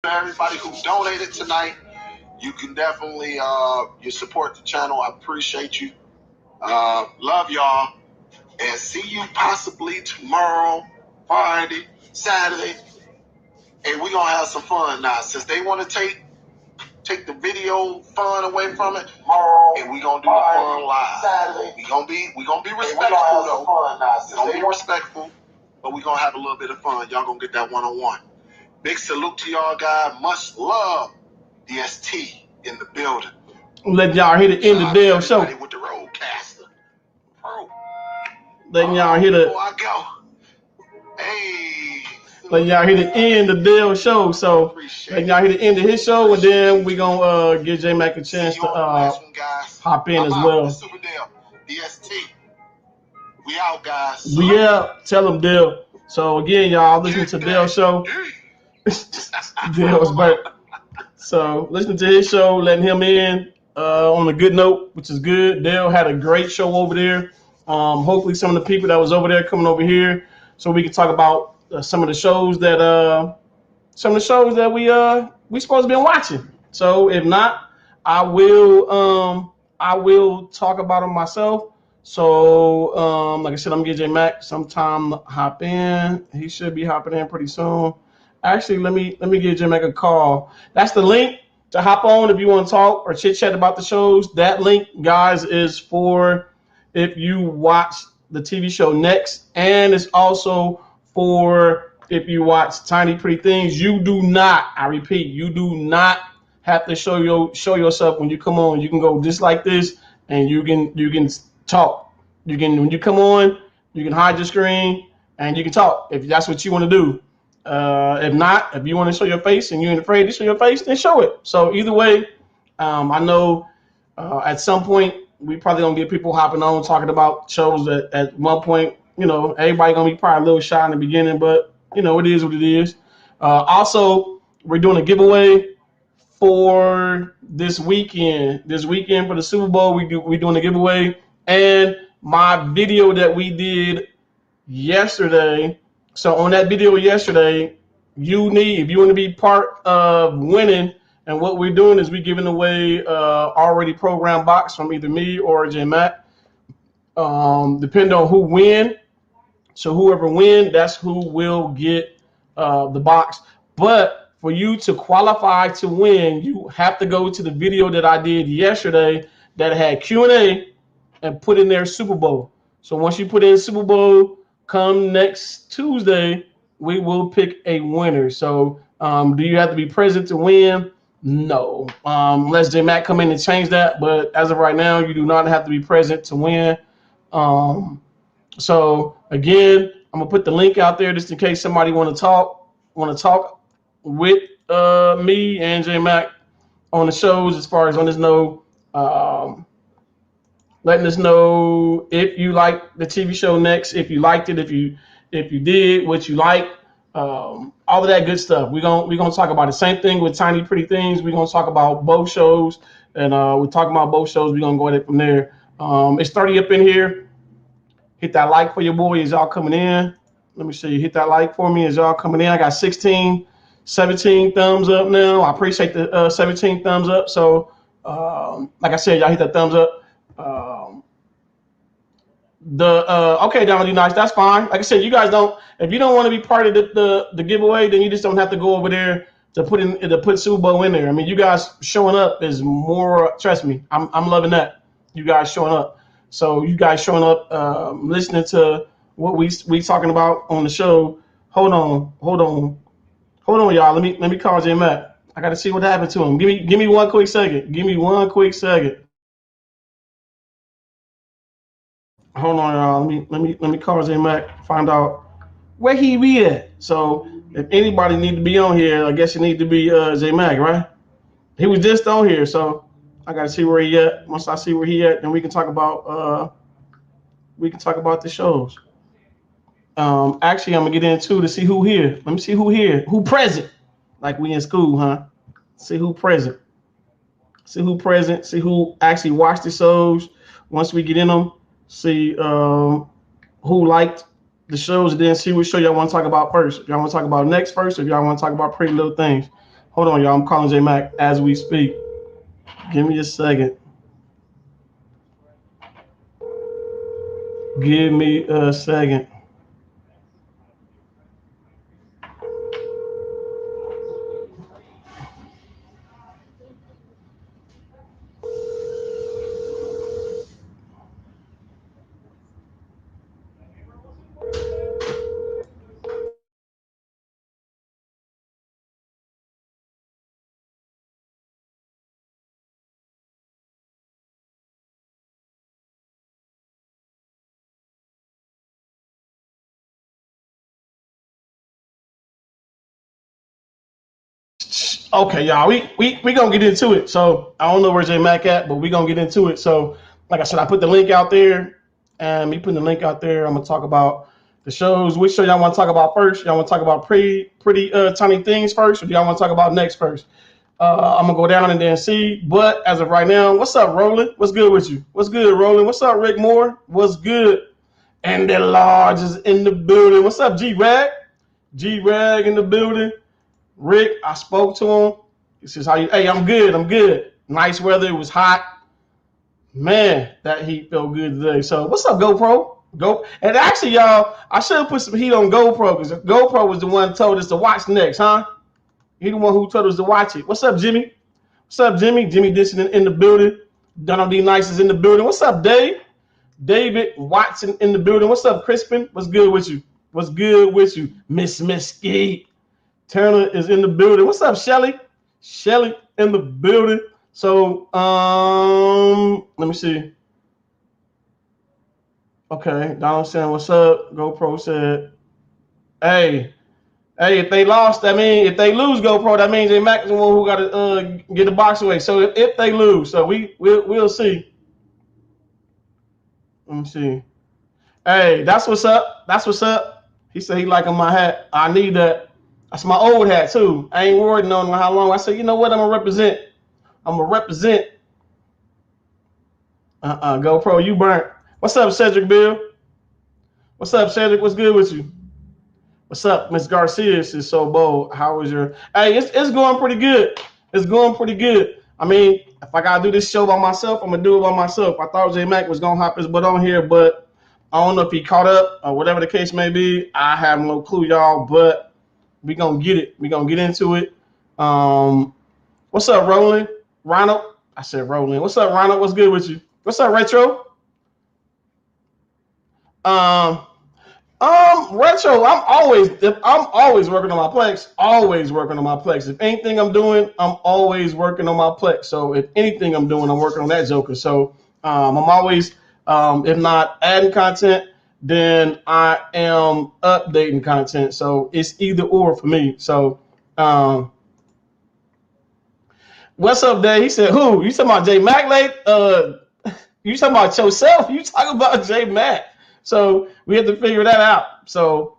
Everybody who donated tonight, you can definitely you support the channel. I appreciate you. Love y'all, and see you possibly tomorrow, Friday, Saturday, and we're gonna have some fun now. Since they want to take the video fun away from it, and we're gonna do the fun live. Saturday. We're gonna be respectful though. We're gonna be respectful, but we're gonna have a little bit of fun. Y'all gonna get that one-on-one. Big salute to y'all, guys. Much love. DST in the building. Letting y'all hear the end of the damn show. With the roadcaster. Letting y'all hear the. Before I go. Hey. Letting y'all hear the end of the damn show. So letting y'all hear the end of his show, and then we gonna give J Mac a chance to hop in as well. DST. We out, guys. We out. Tell him Dale. So again, y'all listen to Dale's show. Dale's back. So listening to his show, letting him in on a good note, which is good. Dale had a great show over there. Hopefully some of the people that was over there coming over here, so we can talk about some of the shows that we supposed to be watching. So if not, I will talk about them myself. So like I said, I'm gonna get J Mac sometime to hop in. He should be hopping in pretty soon. Actually, let me give J Mac a call. That's the link to hop on if you want to talk or chit chat about the shows. That link, guys, is for if you watch the TV show Next, and it's also for if you watch Tiny Pretty Things. You do not, I repeat, you do not have to show yourself when you come on. You can go just like this, and you can talk. When you come on, you can hide your screen and you can talk if that's what you want to do. If not, if you want to show your face and you ain't afraid to show your face, then show it. So either way, I know at some point we probably gonna get people hopping on talking about shows that at one point, everybody gonna be probably a little shy in the beginning, but it is what it is. Also, we're doing a giveaway for this weekend. This weekend for the Super Bowl, we're doing a giveaway, and my video that we did yesterday. So on that video yesterday, if you want to be part of winning, and what we're doing is we're giving away already programmed box from either me or J Mac, depending on who win. So whoever win, that's who will get the box. But for you to qualify to win, you have to go to the video that I did yesterday that had Q&A and put in there Super Bowl. So once you put in Super Bowl, come next Tuesday, we will pick a winner. So do you have to be present to win? No. Unless J Mac come in and change that. But as of right now, you do not have to be present to win. So again, I'm gonna put the link out there just in case somebody want to talk with me and J Mac on the shows, as far as on this note. Letting us know if you like the TV show Next, if you liked it, if you did what you like, all of that good stuff. We're gonna talk about the same thing with Tiny Pretty Things. We're gonna talk about both shows, and we're talking about both shows. We're gonna go at it from there. It's 30 up in here. Hit that like for your boy as y'all coming in. Let me see. Hit that like for me as y'all coming in. I got 17 thumbs up now. I appreciate the 17 thumbs up. So like I said, y'all hit that thumbs up. Okay, Donald, nice. That's fine. Like I said, you guys don't. If you don't want to be part of the giveaway, then you just don't have to go over there to put Super Bowl in there. I mean, you guys showing up is more. Trust me, I'm loving that. You guys showing up. So you guys showing up, listening to what we talking about on the show. Hold on, y'all. Let me call J Mac. I got to see what happened to him. Give me one quick second. Hold on, y'all. Let me call J Mac, find out where he be at. So if anybody need to be on here, I guess it need to be J Mac, right? He was just on here, so I gotta see where he at. Once I see where he at, then we can talk about the shows. Actually, I'm gonna get into to see who here. Let me see who here, who present. Like we in school, huh? See who present. See who actually watched the shows. Once we get in them. See who liked the shows, and then see which show y'all want to talk about first. If y'all want to talk about Next first, or if y'all want to talk about Pretty Little Things. Hold on, y'all. I'm calling J Mac as we speak. Give me a second. Give me a second. Okay, y'all, we gonna get into it. So I don't know where J Mac at, but we gonna get into it. So like I said, I put the link out there, and me putting the link out there, I'm gonna talk about the shows. Which show y'all want to talk about first? Y'all want to talk about pretty tiny things first, or do y'all want to talk about next first? I'm gonna go down and then see. But as of right now, what's up, Roland? What's good with you? What's good, Roland? What's up, Rick Moore? What's good? And the Large is in the building. What's up, G Rag? G Rag in the building. Rick, I spoke to him. He says, "How you? Hey, I'm good. I'm good. Nice weather. It was hot. Man, that heat felt good today. So, what's up, GoPro? Go. And actually, y'all, I should have put some heat on GoPro because GoPro was the one who told us to watch next, huh? He the one who told us to watch it. What's up, Jimmy? What's up, Jimmy? Jimmy Dixon in the building. Donald D. Nice is in the building. What's up, Dave? David Watson in the building. What's up, Crispin? What's good with you? What's good with you? Miss Mesquite. Turner is in the building. What's up, Shelly? Shelly in the building. So, let me see. Okay, Donald saying, what's up? GoPro said, hey, if they lost, that means if they lose GoPro, that means they Mac is the one who got to get the box away. So if they lose, so we'll see. Let me see. Hey, that's what's up. That's what's up. He said he liking my hat. I need that. That's my old hat too. I ain't worried on how long. I said, you know what? I'm gonna represent. GoPro, you burnt. What's up, Cedric Bill? What's up, Cedric? What's good with you? What's up, Miss Garcia? Is so bold. How was your? Hey, it's going pretty good. It's going pretty good. I mean, if I gotta do this show by myself, I'm gonna do it by myself. I thought J Mac was gonna hop his butt on here, but I don't know if he caught up or whatever the case may be. I have no clue, y'all. But we gonna get it. We gonna get into it. What's up, Roland? Ronald? I said Roland. What's up, Ronald? What's good with you? What's up, Retro? Retro, I'm always working on my Plex. Always working on my Plex. If anything I'm doing, I'm always working on my Plex. So if anything I'm doing, I'm working on that Joker. So I'm always, if not adding content, then I am updating content. So it's either or for me. So what's up, Dave? He said, who? You talking about J Mac late? You talking about yourself? You talking about J Mac? So we have to figure that out. So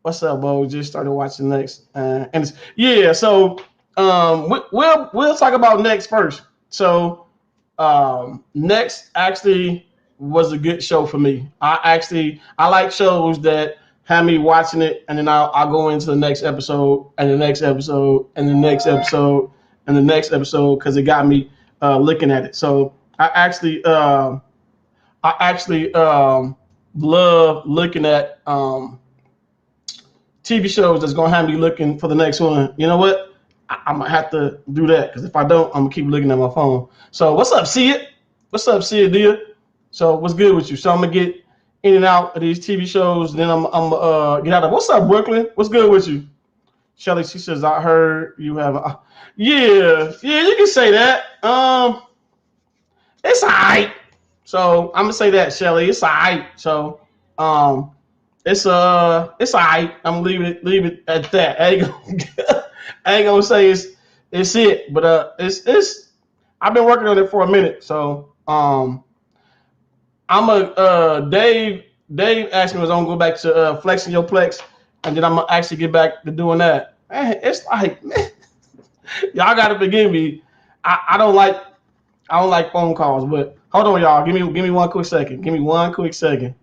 what's up, Bo? Just started watching next, and it's, yeah. So we'll talk about next first. So next actually was a good show for me. I like shows that have me watching it, and then I'll go into the next episode and the next episode and the next episode and the next episode because it got me looking at it. So I actually love looking at TV shows that's gonna have me looking for the next one. You know what? I'm gonna have to do that because if I don't, I'm gonna keep looking at my phone. So what's up, see it? What's up, see it, dear? So what's good with you? So I'm gonna get in and out of these TV shows. Then I'm get out of. What's up, Brooklyn? What's good with you? Shelly, she says I heard you have. Yeah, you can say that. It's alright. So I'm gonna say that, Shelly. It's alright. So it's alright. I'm leaving it at that. I ain't gonna say it's it, but it's I've been working on it for a minute. So I'm a Dave asked me was I'm gonna go back to flexing your Plex, and then I'm gonna actually get back to doing that. Man, it's like, man, y'all gotta forgive me. I don't like phone calls, but hold on, y'all. Give me one quick second. Give me one quick second.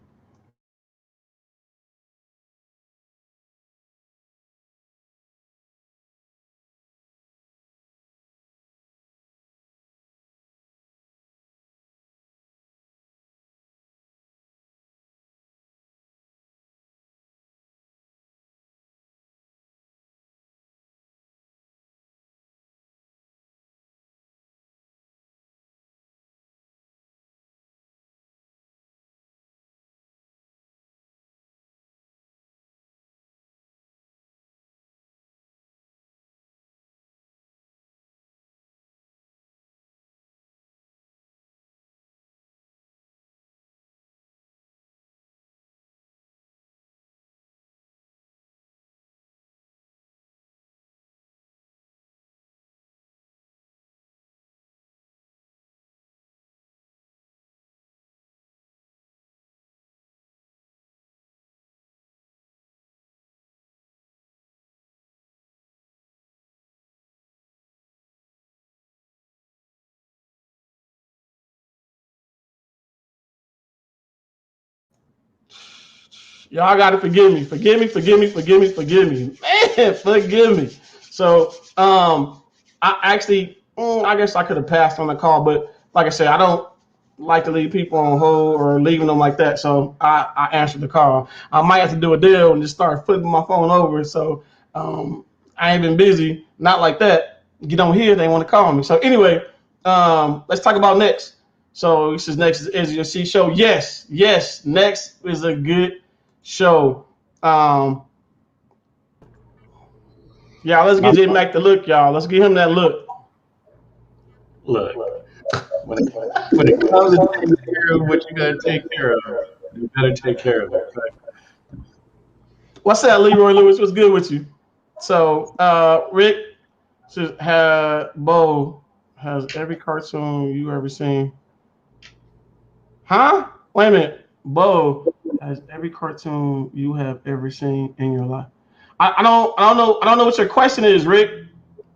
Y'all gotta forgive me. Forgive me. Forgive me. Forgive me. Forgive me. Man, forgive me. So I actually I guess I could have passed on the call, but like I said, I don't like to leave people on hold or leaving them like that. So I answered the call. I might have to do a deal and just start flipping my phone over. So I ain't been busy. Not like that. Get on here, they want to call me. So anyway, let's talk about next. So this is next is your C show. Yes, next is a good show. Yeah, let's get J Mac the look, y'all. Let's get him that look. Look, when it comes to taking care of what you gotta take care of, you better take care of it. Right? What's that, Leroy Lewis? What's good with you? So, Rick says, Bo has every cartoon you ever seen. Huh? Wait a minute. Bo has every cartoon you have ever seen in your life. I don't know what your question is, Rick.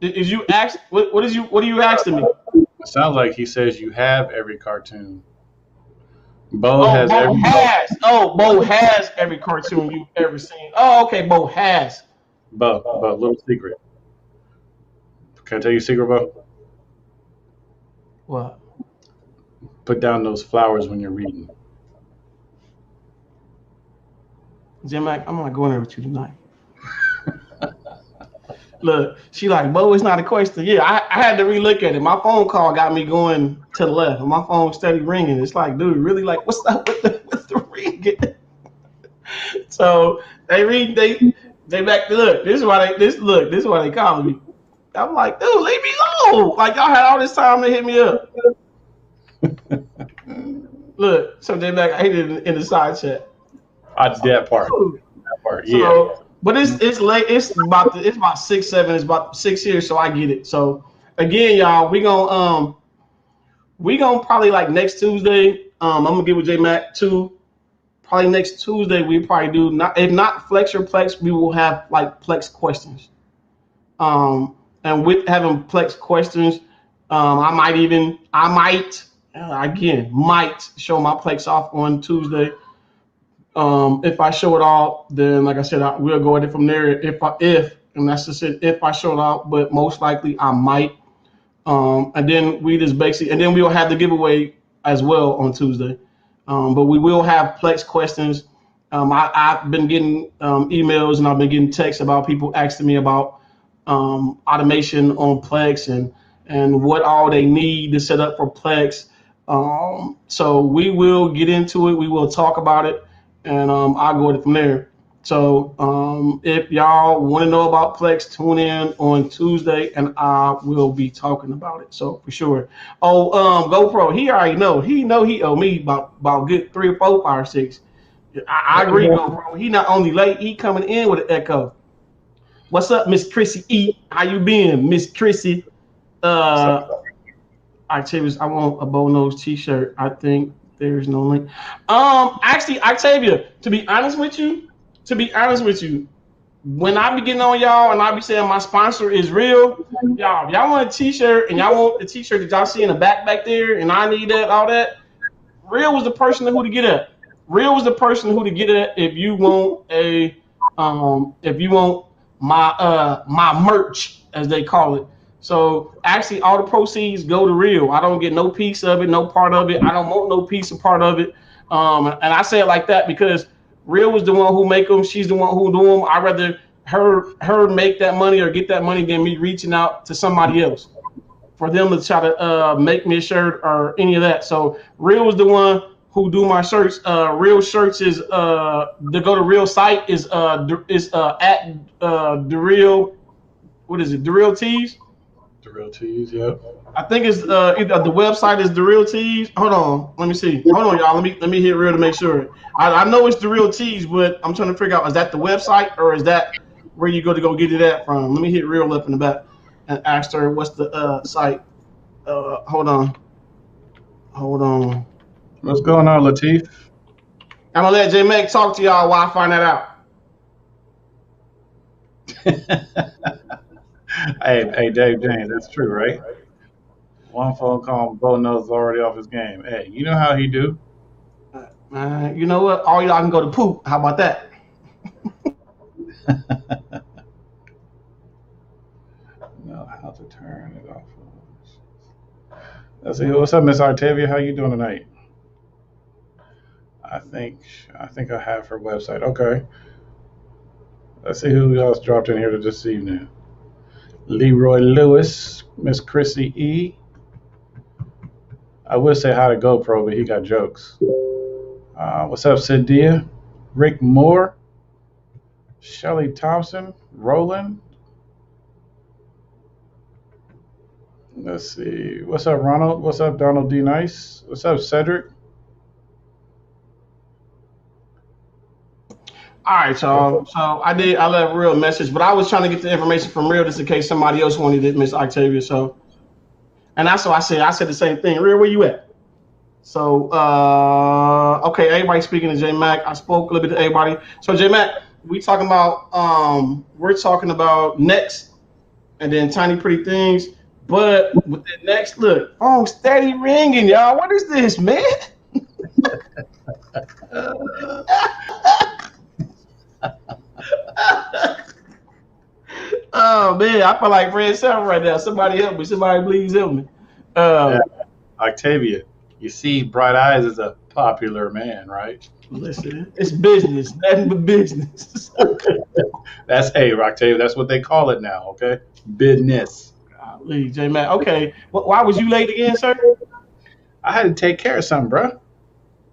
Is you ask what are you asking me? It sounds like he says you have every cartoon. Bo has every. Bo has every cartoon you've ever seen. Oh, okay, Bo has. Bo, little secret. Can I tell you a secret, Bo? What? Put down those flowers when you're reading. Jim Mac, I'm not going there with you tonight. Look, she like, Bo, it's not a question. Yeah, I had to relook at it. My phone call got me going to the left. My phone steady ringing. It's like, dude, really? Like, what's up with the ringing? So they back to look. This is why they call me. I'm like, dude, leave me alone. Like y'all had all this time to hit me up. Look, so they back. I hit it in the side chat. That part. Yeah. So, but it's late. It's about 6-7. It's about 6 years, so I get it. So again, y'all, we gonna probably like next Tuesday. I'm gonna get with J Mac too. Probably next Tuesday we probably do if not Flex or Plex, we will have like Plex questions. And with having Plex questions, I might show my Plex off on Tuesday. If I show it off, then like I said, we'll go at it from there. And that's just it. If I show it off, but most likely I might. And then we'll have the giveaway as well on Tuesday. But we will have Plex questions. I've been getting emails and I've been getting texts about people asking me about automation on Plex and what all they need to set up for Plex. So we will get into it. We will talk about it, and I'll go with it from there. So if y'all want to know about Plex, tune in on Tuesday, and I will be talking about it. So for sure. Oh, GoPro, he already know. He owe me about good 3 or 4, 5 or 6. I agree, GoPro. He not only late, he coming in with an echo. What's up, Miss Chrissy E? How you been, Miss Chrissy? Octavius, I want a Boknows t-shirt. I think there's no link. Actually, Octavia, to be honest with you, when I be getting on y'all and I be saying my sponsor is real, y'all want a t-shirt and y'all want the t-shirt that y'all see in the back there, and I need that, all that. Real was the person who to get at. Real was the person who to get at if you want my merch, as they call it. So actually all the proceeds go to Real. I don't get no piece of it, no part of it. I don't want no piece of part of it. And I say it like that because Real was the one who make them. She's the one who do them. I'd rather her make that money or get that money than me reaching out to somebody else for them to try to make me a shirt or any of that. So Real was the one who do my shirts. Real shirts is to go to Real site is at the Real. What is it? DROID? DROID, yep. I think it's either the website is DROID. Hold on, let me see. Hold on, y'all. Let me hit Real to make sure. I know it's DROID, but I'm trying to figure out, is that the website or is that where you go to go get it at from? Let me hit Real up in the back and ask her what's the site. Hold on. What's going on, Latif? I'm gonna let J Mac talk to y'all while I find that out. Hey, Dave James, that's true, right? One phone call, Bo knows already off his game. Hey, you know how he do. You know what? All y'all can go to poop. How about that? No, how to turn it off. Let's see. What's up, Miss Octavia? How you doing tonight? I think I have her website. Okay. Let's see who else dropped in here this evening. Leroy Lewis, Miss Chrissy E. I would say hi to GoPro, but he got jokes. What's up, Cydia? Rick Moore, Shelly Thompson, Roland. Let's see. What's up, Ronald? What's up, Donald D. Nice? What's up, Cedric? All right, y'all. So I left Real a message, but I was trying to get the information from Real just in case somebody else wanted it, Miss Octavia. So, and that's what I said the same thing. Real, where you at? So, okay, everybody speaking to J Mac. I spoke a little bit to everybody. So J Mac, we're talking about next, and then Tiny Pretty Things. But with the next, look, phone steady ringing, y'all. What is this, man? Oh man, I feel like Fred Sanford right now. Somebody help me. Somebody please help me. Octavia, you see, Bright Eyes is a popular man, right? Listen, it's business, nothing but business. That's Octavia. That's what they call it now. Okay, business. Golly, J Mac. Okay, why was you late again, sir? I had to take care of something, bro.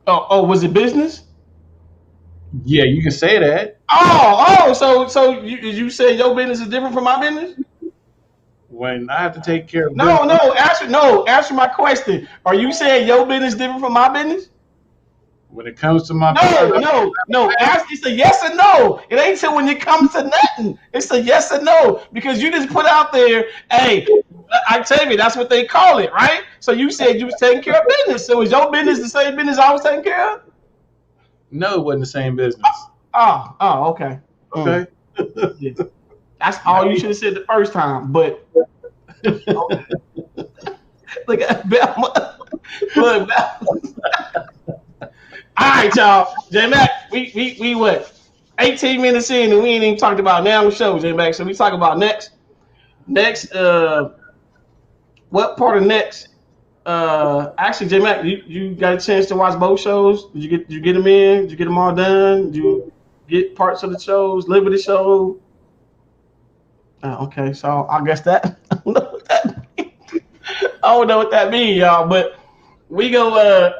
Oh, was it business? Yeah, you can say that. So you said your business is different from my business? When I have to take care of answer my question. Are you saying your business different from my business? When it comes to my no. It's a yes or no. It ain't till when it comes to nothing. It's a yes or no because you just put out there, hey, I tell you, that's what they call it, right? So you said you was taking care of business. So is your business the same business I was taking care of? No, it wasn't the same business. Okay. Okay. Yeah. That's all you should have said the first time, but okay. Look at Bama. Look, all right, y'all. J Mac, we what? 18 minutes in and we ain't even talked about now the show, J Mac. So we talk about next. What part of next? Actually, J Mac, you got a chance to watch both shows? Did you get them in? Did you get them all done? Did you get parts of the shows, live with the show? Okay, so I guess that I don't know what that means. I don't know what that means, y'all. But we go.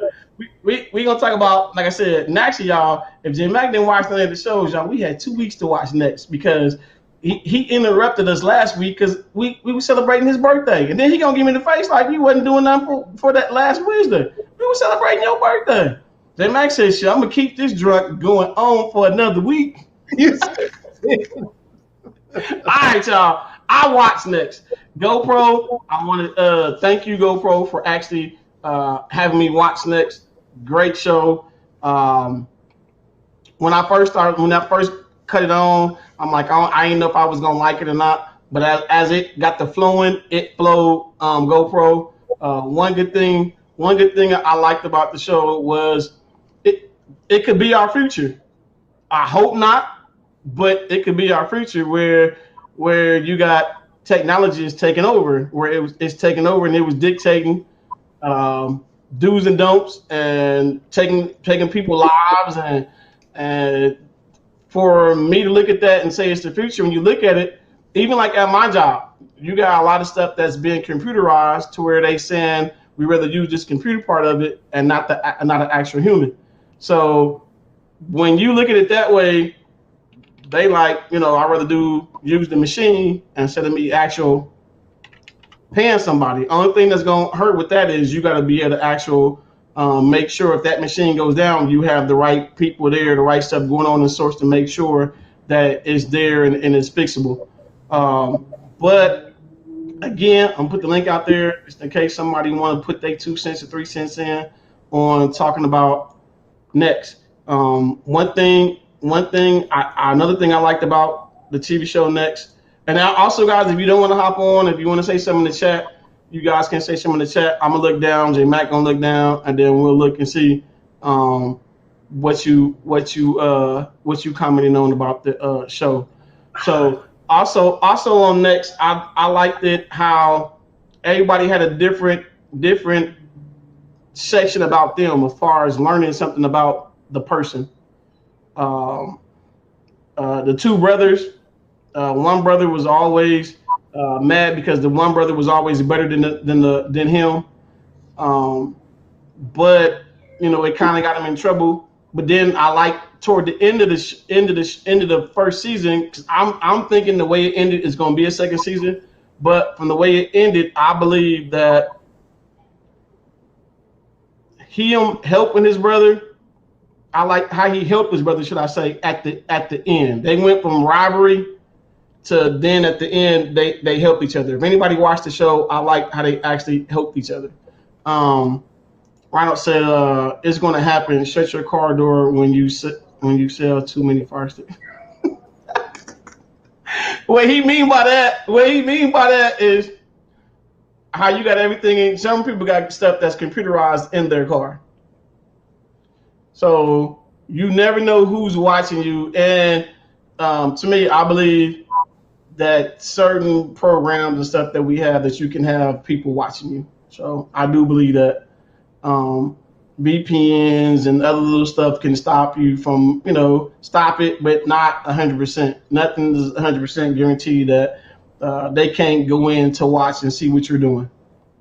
We gonna talk about, like I said, and actually, y'all. If J Mac didn't watch any of the shows, y'all, we had 2 weeks to watch next because he interrupted us last week because we were celebrating his birthday, and then he gonna give me the face like we wasn't doing nothing for that last Wednesday. We were celebrating your birthday. J Mac said, "Shit, I'm gonna keep this drunk going on for another week." All right, y'all. I watch next. GoPro. I want to thank you, GoPro, for actually having me watch next. Great show. When I first cut it on, I'm like, I didn't know if I was gonna like it or not. But as it got to flowing, it flowed. GoPro. One good thing I liked about the show was it could be our future. I hope not, but it could be our future where you got technology is taking over, where it's taking over and it was dictating do's and don'ts and taking people's lives and for me to look at that and say it's the future, when you look at it, even like at my job, you got a lot of stuff that's being computerized to where they saying we rather use this computer part of it and not an actual human. So when you look at it that way, they like, I'd rather use the machine instead of me actual paying somebody. Only thing that's gonna hurt with that is you got to be able to make sure if that machine goes down, you have the right people there, the right stuff going on in the source to make sure that it's there and it's fixable. But again, I'm gonna put the link out there just in case somebody want to put their 2 cents or 3 cents in on talking about next. Another thing I liked about the TV show Next. And also, guys, if you don't want to hop on, if you want to say something in the chat, you guys can say something in the chat. I'm gonna look down. J Mac gonna look down, and then we'll look and see what you commenting on about the show. So also on Next, I liked it how everybody had a different section about them as far as learning something about the person. Um, the two brothers, one brother was always mad because the one brother was always better than him. Um, but it kind of got him in trouble. But then I like toward the end of the first season, because I'm thinking the way it ended is going to be a second season. But from the way it ended, I believe that him helping his brother, I like how he helped his brother, should I say, at the end. They went from rivalry to then at the end they helped each other. If anybody watched the show, I like how they actually helped each other. Ronald said, "It's going to happen. Shut your car door when you sell too many fire sticks." What he mean by that is how you got everything in. Some people got stuff that's computerized in their car, so you never know who's watching you. And to me, I believe that certain programs and stuff that we have, that you can have people watching you. So I do believe that VPNs and other little stuff can stop you from, stop it, but not 100%. Nothing is 100% guaranteed that they can't go in to watch and see what you're doing.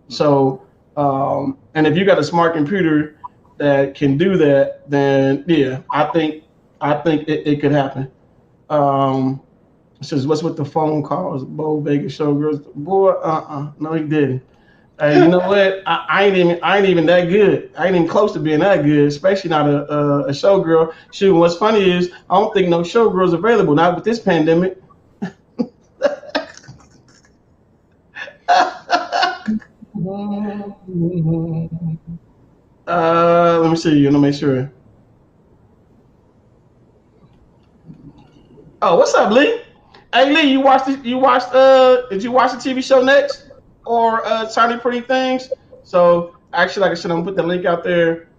So, and if you got a smart computer that can do that, then yeah, I think it could happen. It says, what's with the phone calls? Bo Vegas showgirls. Boy, no, he didn't. Hey, you know what? I ain't even that good. I ain't even close to being that good, especially not a showgirl. Shoot, what's funny is I don't think no showgirls available, not with this pandemic. Let me see. Let me make sure. Oh, what's up, Lee? Hey, Lee, you watched? Did you watch the TV show Next or Tiny Pretty Things? So actually, like I said, I'm gonna put the link out there.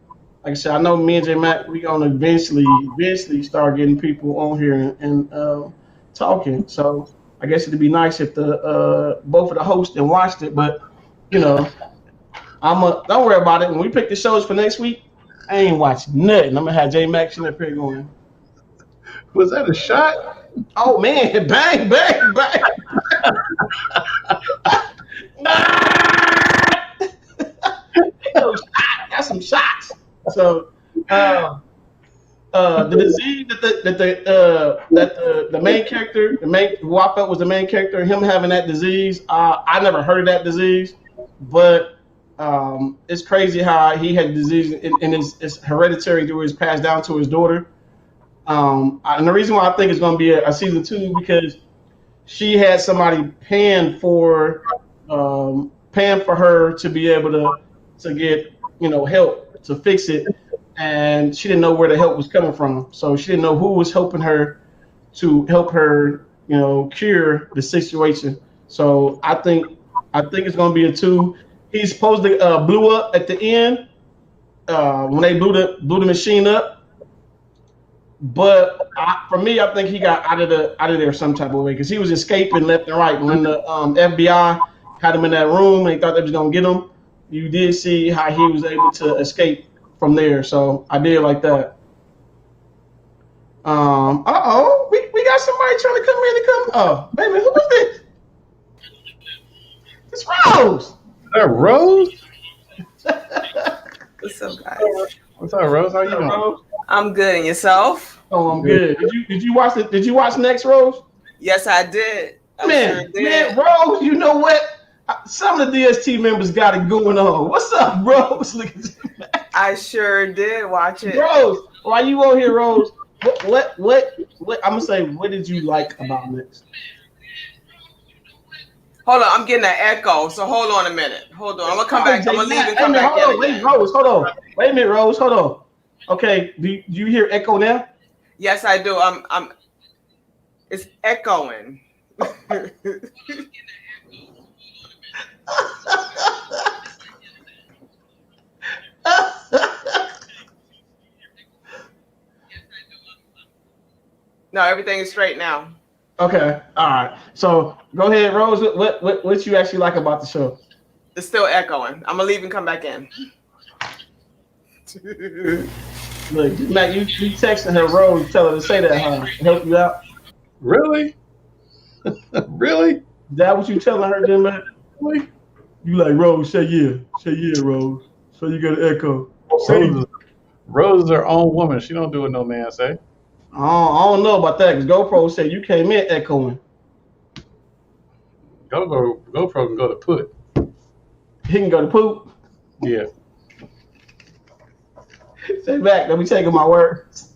Like I said, I know me and J Mac, we gonna eventually start getting people on here and talking. So I guess it'd be nice if the both of the hosts and watched it. But don't worry about it. When we pick the shows for next week, I ain't watching nothing. I'm gonna have J Mac sitting up here going. Was that a shot? Oh man, bang, bang, bang. Got some shots. So the disease that the main character, who I felt was the main character, him having that disease, I never heard of that disease, but it's crazy how he had disease and it's hereditary to his passed down to his daughter. And the reason why I think it's going to be a season 2 because she had somebody paying for her to be able to get help to fix it, and she didn't know where the help was coming from. So she didn't know who was helping her to help her cure the situation. So I think it's going to be a 2. He's supposed to blew up at the end when they blew the machine up. But for me, I think he got out of there some type of way because he was escaping left and right. When the FBI had him in that room, and they thought they was gonna get him. You did see how he was able to escape from there. So I did like that. We got somebody trying to come in and come. Oh, baby, who is this? It's Rose. Is that Rose? What's up, guys? What's up, Rose? How you doing? Rose? I'm good. And yourself? Oh, I'm good. Did you watch it? Did you watch Next, Rose? Yes, I did. Man, Rose, you know what? Some of the DST members got it going on. What's up, Rose? I sure did watch it. Rose, why you on here, Rose? What I'm gonna say, what did you like about Next? Hold on, I'm getting an echo, so hold on a minute. Hold on, I'm gonna come back. I'm gonna leave and come back in. Wait, Rose, hold on. Wait a minute, Rose, hold on. Okay, do you hear echo now? Yes, I do. It's echoing. No, everything is straight now. Okay, all right. So go ahead, Rose. What you actually like about the show? It's still echoing. I'm gonna leave and come back in. Look, Matt, you texting her, Rose, tell her to say that, huh? Help you out. Really? Really? Is that what you telling her, then, Matt? Really? You like, Rose, say yeah, Rose. So you got to echo. Rose is her own woman. She don't do what no man say. I don't know about that, because GoPro said you came in echoing. GoPro can go to put. He can go to poop. Yeah. Say back, let me take my words.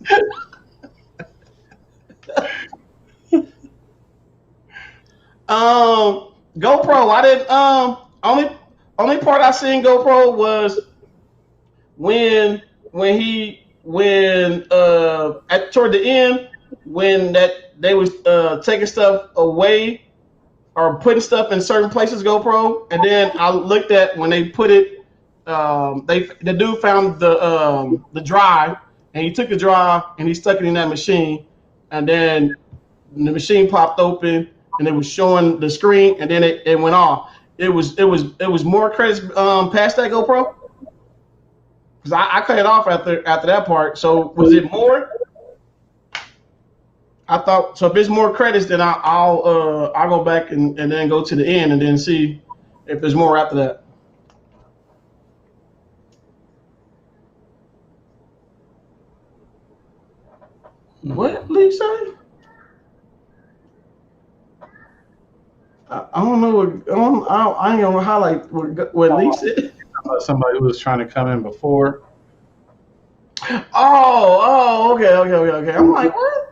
GoPro, I didn't only part I seen GoPro was when at toward the end when that they was taking stuff away or putting stuff in certain places, GoPro, and then I looked at when they put it. The dude found the drive, and he took the drive and he stuck it in that machine, and then the machine popped open and it was showing the screen, and then it went off. It was more credits past that GoPro, because I cut it off after that part. So was it more? I thought so. If it's more credits, then I'll go back and then go to the end and then see if there's more after that. What Lisa? I don't know. I ain't gonna highlight what Lisa. Somebody who was trying to come in before. Oh, okay. I'm like, what?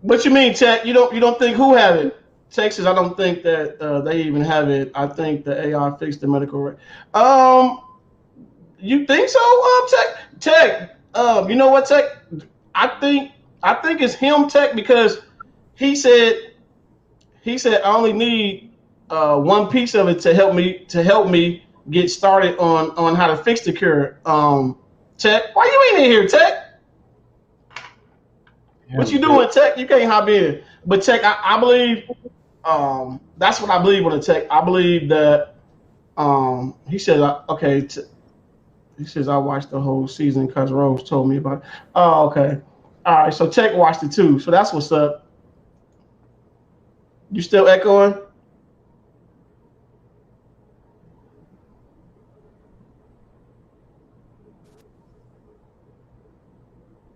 What you mean, Tech? You don't think who have it? Texas, I don't think that they even have it. I think the AI fixed the medical rate. You think so, Tech? You know what, Tech? I think it's him, Tech, because he said I only need one piece of it to help me get started on how to fix the cure. Tech, why you ain't in here, Tech? Yeah, what you doing, Tech? You can't hop in. But Tech, I believe that's what I believe on the Tech. I believe that he said okay. He says I watched the whole season because Rose told me about it. Oh, okay. All right, so Tech watched it too. So that's what's up. You still echoing?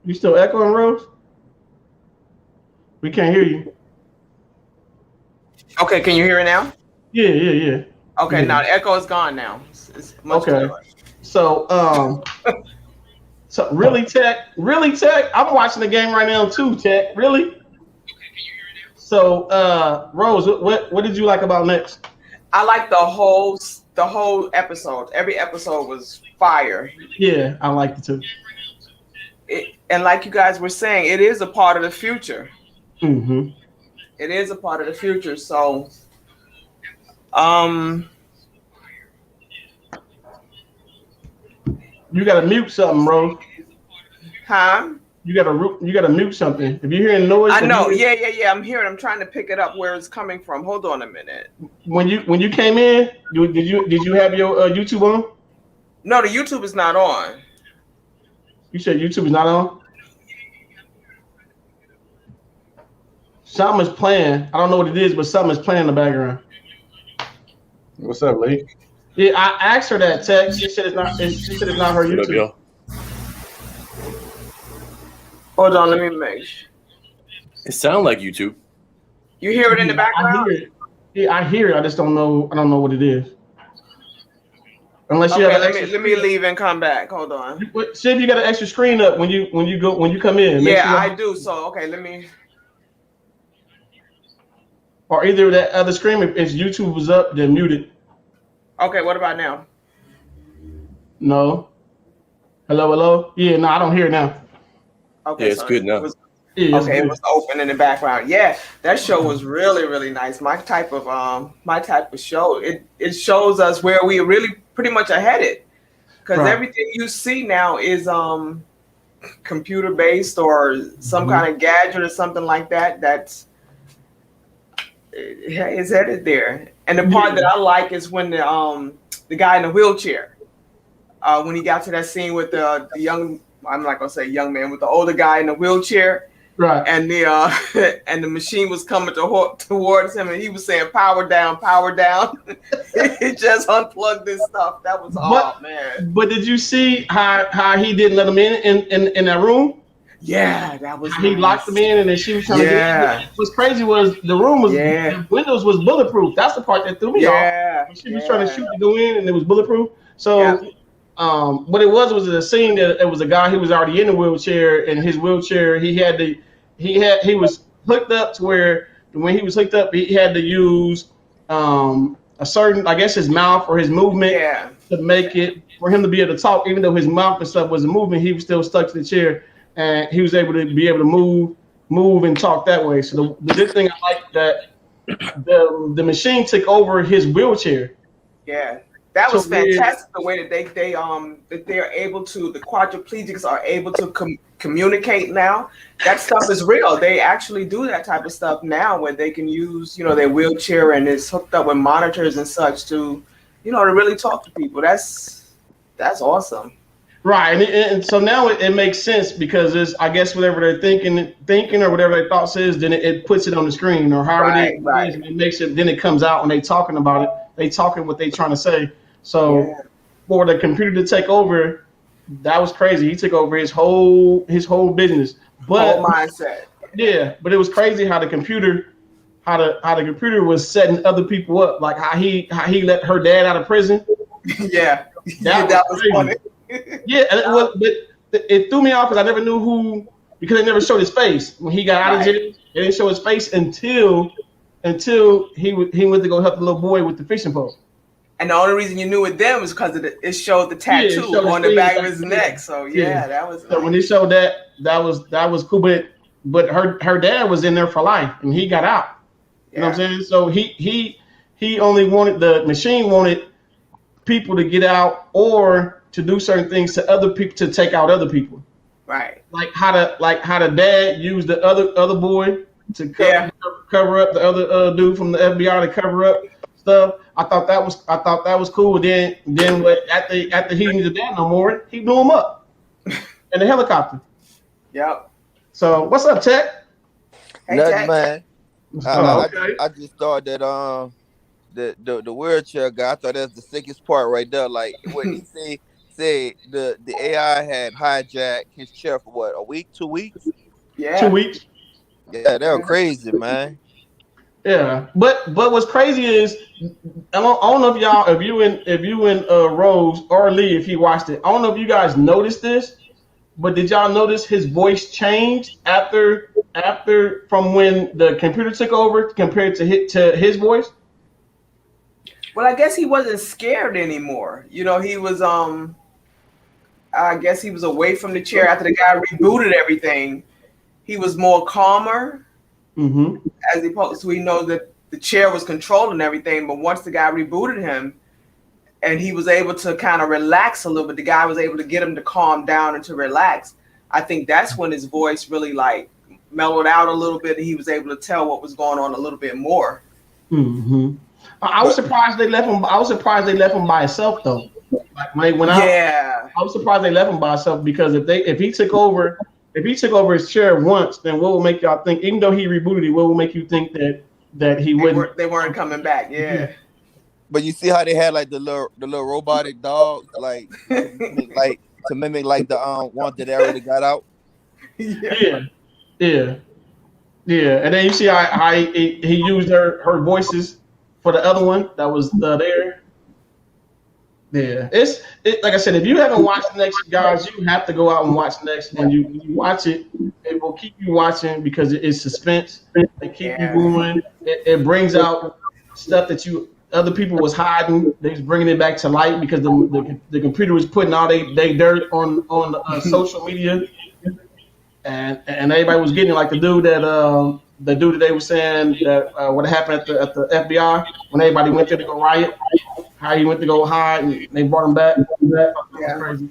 You still echoing, Rose? We can't hear you. Okay, can you hear it now? Yeah. Okay, now the echo is gone now. It's much okay. Clearer. So so really, Tech, I'm watching the game right now too, Tech. Really? Okay, can you hear it now? So Rose, what did you like about Next? I like the whole episode. Every episode was fire. Yeah, I liked it too. And like you guys were saying, it is a part of the future. Mm-hmm. It is a part of the future. So, you gotta mute something, Rose. Huh? You gotta mute something. If you're hearing noise, I know. Yeah. I'm hearing. I'm trying to pick it up where it's coming from. Hold on a minute. When you came in, did you have your YouTube on? No, the YouTube is not on. You said YouTube is not on? Something is playing. I don't know what it is, but something is playing in the background. What's up, Lee? Yeah, I asked her that text. She said it's not. She said it's not her YouTube. Hold on, let me make sure. It sounds like YouTube. You hear it in the background? I hear it. Yeah, I hear it. I just don't know. I don't know what it is. Unless you have let me leave and come back. Hold on. See if you got an extra screen up when you come in. Yeah, sure I do. So okay, let me. Or either that other screen, if YouTube was up, then mute it. Okay, what about now? No. Hello. Yeah, no, I don't hear it now. Okay, yeah, it's good now. Yeah, it's Okay, it good. was open in the background. Yeah, that show was really, really nice. My type of show. It shows us where we really pretty much are headed. Because Right. everything you see now is computer based or some Mhm. kind of gadget or something like that. That's is headed there. And the part that I like is when the guy in the wheelchair, when he got to that scene with the young, I'm not gonna say young man, with the older guy in the wheelchair. Right. And the and the machine was coming towards him, and he was saying, "Power down, power down." He just unplugged this stuff. That was man. But did you see how he didn't let him in that room? Yeah, that was. He nice. locked him in, and then she was trying to get in. What's crazy was the room was the windows was bulletproof. That's the part that threw me off. She was trying to shoot to go in, and it was bulletproof. So. What it was a scene that it was a guy who was already in a wheelchair, and his wheelchair he was hooked up to where when he was hooked up he had to use a certain, I guess, his mouth or his movement to make it for him to be able to talk. Even though his mouth and stuff wasn't moving, he was still stuck to the chair, and he was able to move and talk that way. So the good thing I like that the machine took over his wheelchair. Yeah. That was fantastic. The way that that they're able to, the quadriplegics are able to communicate now. That stuff is real. They actually do that type of stuff now, where they can use, their wheelchair and it's hooked up with monitors and such to, to really talk to people. That's awesome. Right, and so now it makes sense because it's, I guess, whatever they're thinking or whatever their thoughts is, then it puts it on the screen or however it makes it. Then it comes out when they talking about it. They talking what they trying to say. So for the computer to take over, that was crazy. He took over his whole business, but whole mindset. Yeah, but it was crazy how the computer was setting other people up, like how he let her dad out of prison. Yeah, that was funny. Yeah, and it threw me off because I never knew who, because they never showed his face when he got out of jail. They didn't show his face until he went to go help the little boy with the fishing pole. And the only reason you knew it then was because it showed the tattoo on the back of his neck. So that was. So when they showed that was cool. But her dad was in there for life, and he got out. You know what I'm saying? So he only wanted, the machine wanted people to get out or to do certain things to other people to take out other people. Right. Like how the dad used the other boy to cover up the other dude from the FBI to cover up stuff. I thought that was cool. Then after he didn't need the dad no more, he blew him up in the helicopter. Yep. So what's up, Tech? Hey, Nothing, man. Okay. I just thought that the wheelchair guy, I thought that's the sickest part right there. Like what he said the AI had hijacked his chair for what, a week, 2 weeks? Yeah. 2 weeks. Yeah, they were crazy, man. Yeah, but what's crazy is I don't know if you and Rose or Lee, if he watched it, I don't know if you guys noticed this, but did y'all notice his voice changed after from when the computer took over compared to his voice? Well, I guess he wasn't scared anymore. He was I guess he was away from the chair after the guy rebooted everything. He was more calmer. Mm-hmm. As opposed to, we know that the chair was controlling everything, but once the guy rebooted him and he was able to kind of relax a little bit, the guy was able to get him to calm down and to relax. I think that's when his voice really like mellowed out a little bit, and he was able to tell what was going on a little bit more. Mm-hmm. I was surprised they left him. I was surprised they left him by himself though. Like when they went out, I was surprised they left him by himself, because if he took over his chair once, then what will make y'all think? Even though he rebooted it, what will make you think that he wouldn't? They weren't coming back. Yeah. But you see how they had like the little robotic dog, like to mimic like the one that already got out. Yeah. And then you see how he used her voices for the other one that was there. Yeah, it's like I said, if you haven't watched Next, guys, you have to go out and watch Next. When you watch it, it will keep you watching because it is suspense. It keep you moving. It brings out stuff that other people was hiding. They're bringing it back to light because the computer was putting all they dirt on social media, and everybody was getting it, like the dude that they were saying that what happened at the FBI when everybody went there to go riot, how he went to go hide and they brought him back. That was Yeah. crazy.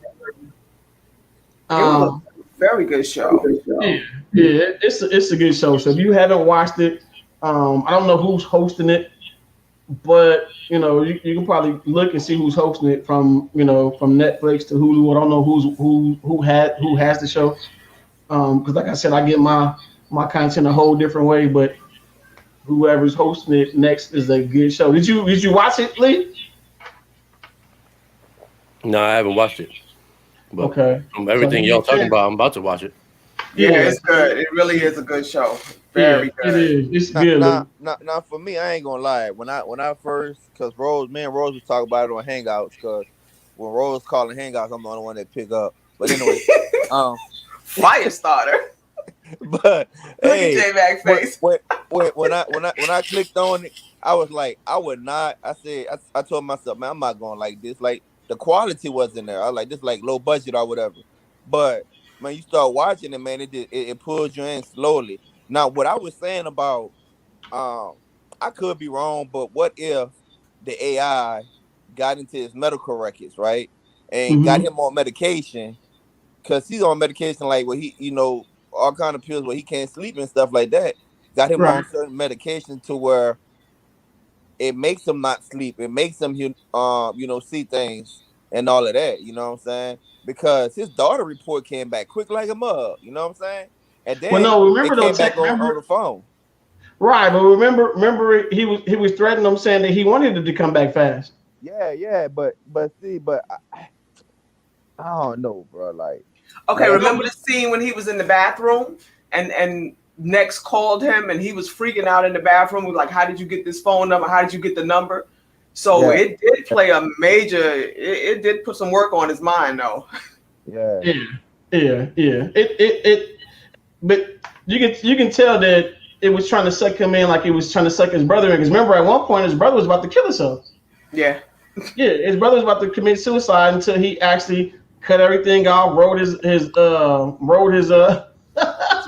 It was a very good show. Yeah, it's a good show. So if you haven't watched it, I don't know who's hosting it, but you know you can probably look and see who's hosting it from from Netflix to Hulu. I don't know who has the show, because like I said, I get my content a whole different way. But whoever's hosting it next is a good show. Did you watch it, Lee? No, I haven't watched it. But Okay. Everything y'all talking about, I'm about to watch it. Yeah, it's good. It really is a good show. Very good. It is. It's good. Now, for me, I ain't gonna lie. When I first, because me and Rose was talking about it on Hangouts, because when Rose calling Hangouts, I'm the only one that pick up. But anyway, Fire starter. But hey, J-Mac face. when I clicked on it, I was like, I would not. I told myself, man, I'm not going like this. Like the quality wasn't there. I was like, this like low budget or whatever. But man, you start watching it, man, it pulls you in slowly. Now, what I was saying about, I could be wrong, but what if the AI got into his medical records, right, and got him on medication, because he's on medication like where he, all kind of pills where he can't sleep and stuff like that. Got him on certain medication to where it makes him not sleep. It makes him, see things and all of that. You know what I'm saying? Because his daughter report came back quick like a mug. You know what I'm saying? And then remember it came back on the phone. Right, but remember he was threatening them, saying that he wanted it to come back fast. Yeah, but I don't know, bro. Like, okay, remember the scene when he was in the bathroom and Next called him and he was freaking out in the bathroom. Was like, how did you get this phone number? How did you get the number? So it did play a major. It did put some work on his mind, though. Yeah. But you can tell that it was trying to suck him in, like it was trying to suck his brother in. Because remember, at one point, his brother was about to kill himself. Yeah. Yeah, his brother was about to commit suicide until he actually cut everything off, rolled his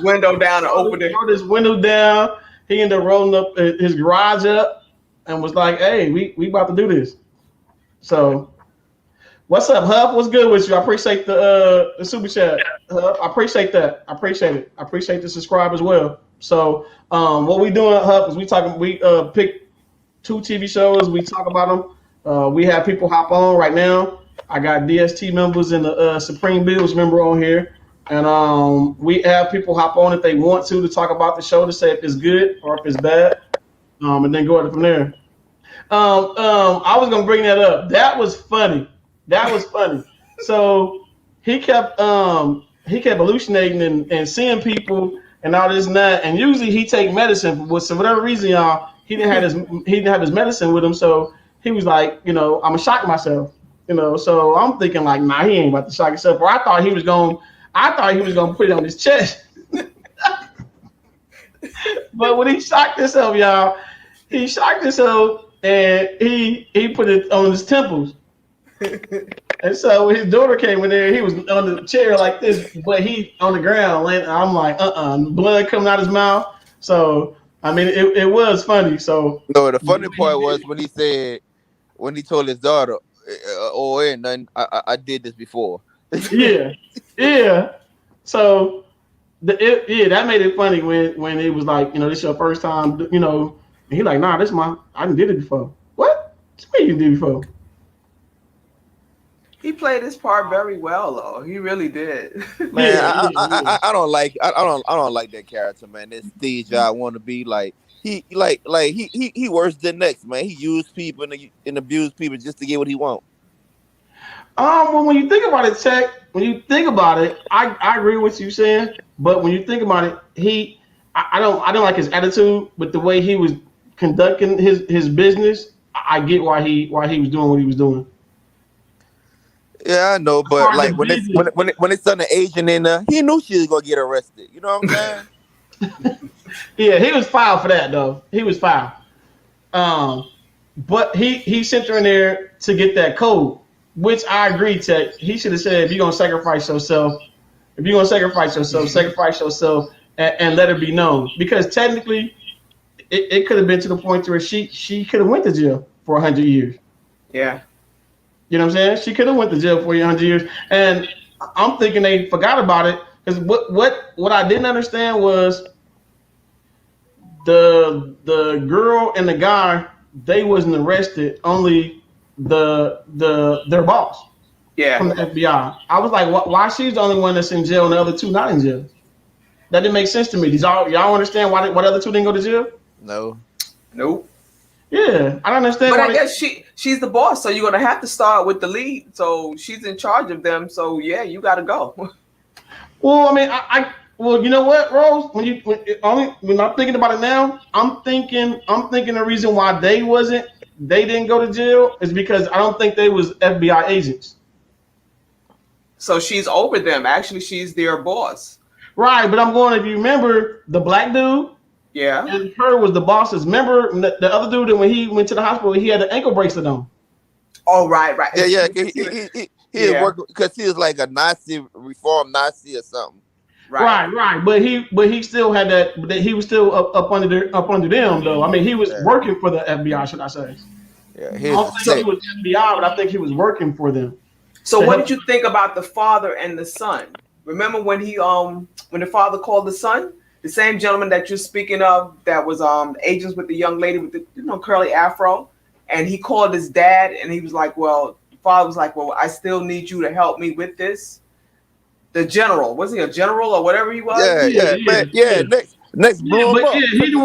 window down and opened it. Rolled his window down. He ended up rolling up his garage up and was like, "Hey, we about to do this." So, what's up, Huff? What's good with you? I appreciate the super chat. Huff, I appreciate that. I appreciate it. I appreciate the subscribe as well. So, what we doing, Huff, is we pick 2 TV shows. We talk about them. We have people hop on right now. I got DST members and the Supreme Bills member on here. And we have people hop on if they want to talk about the show, to say if it's good or if it's bad, and then go from there. I was gonna bring that up. That was funny. So he kept hallucinating and seeing people and all this and that. And usually he take medicine, but for whatever reason, y'all, he didn't have his medicine with him. So he was like, I'm gonna shock myself. So I'm thinking like, nah, he ain't about to shock himself. Or I thought he was gonna put it on his chest. But when he shocked himself, y'all, and he put it on his temples. And so when his daughter came in there, he was on the chair like this, but he on the ground. I'm like, blood coming out his mouth. So I mean, it was funny. So no, the funny part was when he told his daughter, I did this before. Yeah. So that made it funny when it was like, this is your first time, and he like, nah, I done did it before. What? What you did before? He played his part very well, though. He really did. Man, I don't like that character, man. This Steve I want to be like. He worse than next, man. He used people and abused people just to get what he want. Well, when you think about it, Tech, I agree with you saying, but when you think about it, I don't like his attitude, but the way he was conducting his business, I get why he was doing what he was doing. Yeah, I know, but like when it's on the agent in there, he knew she was gonna get arrested. You know what I'm saying? Yeah, he was foul for that though. He was foul. But he sent her in there to get that code, which I agree, Tech. He should have said, if you're gonna sacrifice yourself, If you're gonna sacrifice yourself and let it be known. Because technically, it could have been to the point where she could have went to jail for 100 years. Yeah. You know what I'm saying? She could have went to jail for 100 years, and I'm thinking they forgot about it. Because what I didn't understand was the girl and the guy, they wasn't arrested. Only their boss. Yeah. From the FBI. I was like, why she's the only one that's in jail and the other two not in jail? That didn't make sense to me. Did y'all understand why the other two didn't go to jail? No. Nope. Yeah, I don't understand. But I guess she's the boss, so you're gonna have to start with the lead. So she's in charge of them. So yeah, you got to go. Well, I mean, well, you know what, Rose? When I'm thinking about it now, I'm thinking the reason why they didn't go to jail is because I don't think they was FBI agents. So she's over them. Actually, she's their boss. Right, but I'm going. If you remember the black dude. Yeah. And her was the boss's. Remember the other dude that when he went to the hospital, he had an ankle bracelet on. Oh, right. Yeah. He was working because he was like a Nazi, reformed Nazi or something. Right. But he still had that. He was still up under them though. I mean, he was working for the FBI, should I say? Yeah. I don't think he was FBI, but I think he was working for them. So what did you think about the father and the son? Remember when when the father called the son? The same gentleman that you're speaking of that was agents with the young lady with the curly afro, and he called his dad and he was like, well, the father was like, well, I still need you to help me with this. The general, was he a general or whatever he was? Yeah. Next blew him up. Yeah, he the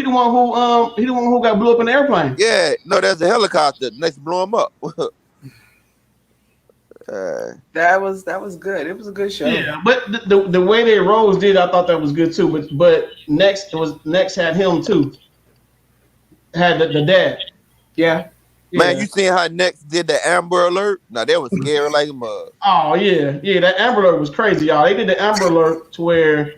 one who got blew up in the airplane. Yeah, no, there's a helicopter. Next blew him up. That was good. It was a good show. Yeah, but the way they Rose did, I thought that was good too. But next had him too. Had the dad. Yeah. Man, you seen how Next did the Amber Alert? Now that was scary like a mug. Oh yeah. That Amber Alert was crazy, y'all. They did the Amber Alert to where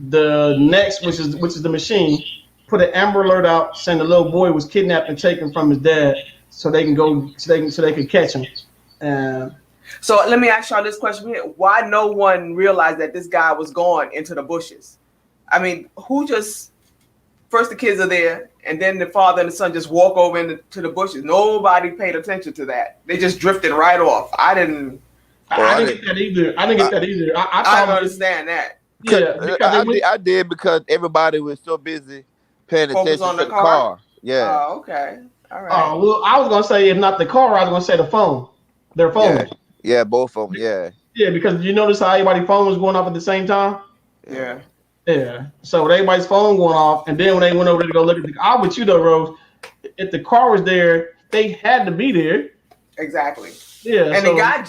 the Next, which is the machine, put an Amber Alert out saying the little boy was kidnapped and taken from his dad, so they could catch him. So let me ask y'all this question here. Why no one realized that this guy was going into the bushes? I mean, first the kids are there, and then the father and the son just walk over into the bushes. Nobody paid attention to that. They just drifted right off. I didn't get that either. I don't understand that. Yeah, I did because everybody was so busy paying attention on to the car. Yeah. Oh, okay. All right. Oh, well, I was going to say, if not the car, I was going to say the phone. Their phone. Yeah, both of them, yeah. Yeah, because you notice how everybody's phone was going off at the same time? Yeah. Yeah. So with everybody's phone going off, and then when they went over to go look at the car, with you though, Rose, if the car was there, they had to be there. Exactly. Yeah. And the guy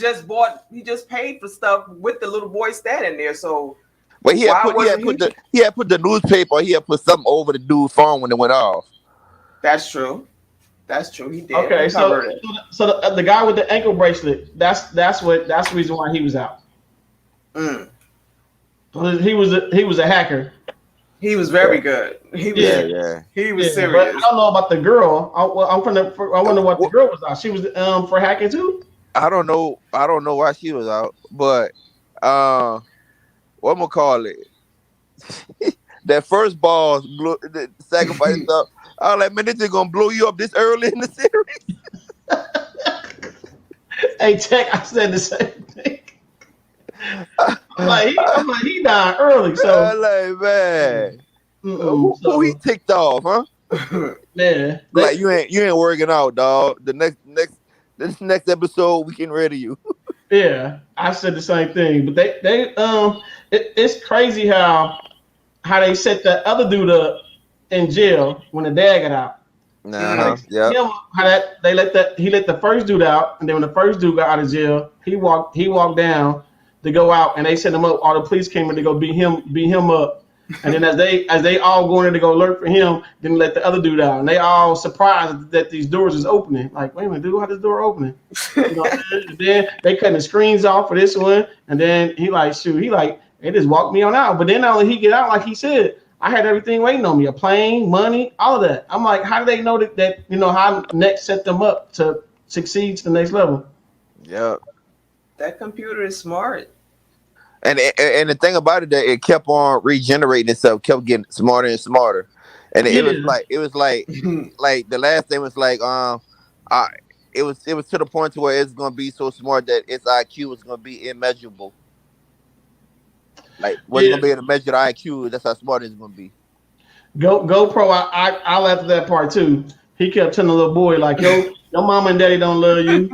he just paid for stuff with the little boy standing there, so. But he had put the newspaper, he had put something over the dude's phone when it went off. That's true. He did. Okay, so the guy with the ankle bracelet, that's the reason why he was out. He was a hacker. He was very good. He was serious. But I don't know about the girl. I wonder what the girl was out. She was for hacking too. I don't know why she was out, but what I'm gonna call it? That first ball blew the sacrifice stuff. I was like, man, this is gonna blow you up this early in the series. Hey, Tech, I said the same thing. I'm like, he died early. So I'm like, man, who he ticked off, huh? Yeah, like you ain't working out, dog. The next episode, we can ready you. Yeah, I said the same thing. But it's crazy how they set that other dude up in jail when the dad got out. He let the first dude out, and then when the first dude got out of jail, he walked down to go out, and they set him up. All the police came in to go beat him up, and then as they all going in to go alert for him, then let the other dude out, and they all surprised that these doors is opening. Like, wait a minute, dude, how this door opening? You know, and then they cutting the screens off for this one, and then he they just walked me on out. But then not only he get out, like he said, I had everything waiting on me, a plane, money, all of that. I'm like, how do they know that how Next set them up to succeed to the next level? Yeah. That computer is smart. And the thing about it, that it kept on regenerating itself, kept getting smarter and smarter, and it was like the last thing was like I it was to the point to where it's gonna be so smart that its IQ is gonna be immeasurable. Like what's gonna be able to measure the IQ? That's how smart it's gonna be. GoPro, I laughed at that part too. He kept telling the little boy like, "Yo, your mama and daddy don't love you."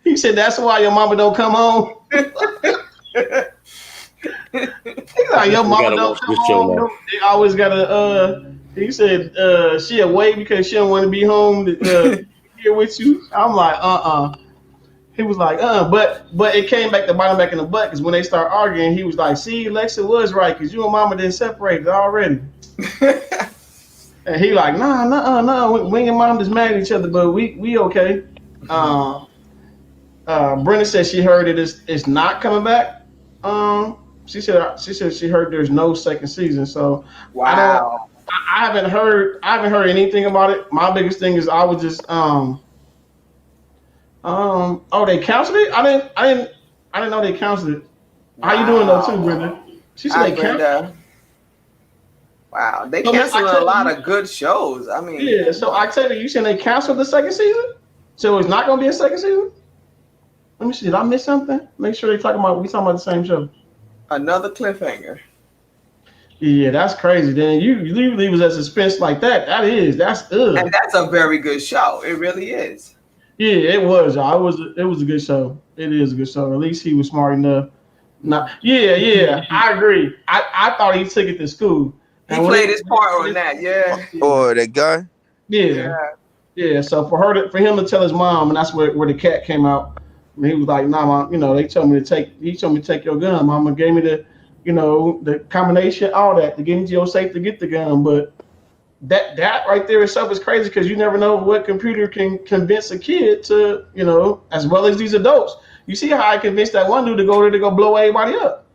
He said, "That's why your mama don't come home." He's like, "Your mama don't come home. They always gotta." He said, "She away because she don't want to be home to here with you." I'm like, He was like, but it came back to bite him back in the butt because when they start arguing, he was like, "See, Lexa was right because you and Mama didn't separate already." And he like, no, we and Mom just mad at each other, but we okay. Brenda said she heard it's not coming back. She said she heard there's no second season. So wow, I haven't heard anything about it. My biggest thing is I was just they canceled it? I didn't know they canceled it. Wow. How you doing though too, Brenda? She said they canceled. Wow, they canceled a lot of good shows. I mean, yeah. So I tell you saying they canceled the second season? So it's not gonna be a second season? Let me see. Did I miss something? Make sure we talking about the same show. Another cliffhanger. Yeah, that's crazy. Then you leave us at suspense like that. That's and that's a very good show. It really is. Yeah, it was, y'all. It was a good show. It is a good show. At least he was smart enough. Yeah. I agree. I thought he took it to school. He played his part on that. Yeah. Oh, that guy. Yeah. So for him to tell his mom, and that's where the cat came out. And he was like, "Nah, Mom. They told me to take. He told me to take your gun. Mama gave me the combination, all that to get into your safe to get the gun, but." That right there itself is crazy because you never know what computer can convince a kid to, as well as these adults. You see how I convinced that one dude to go there to go blow everybody up.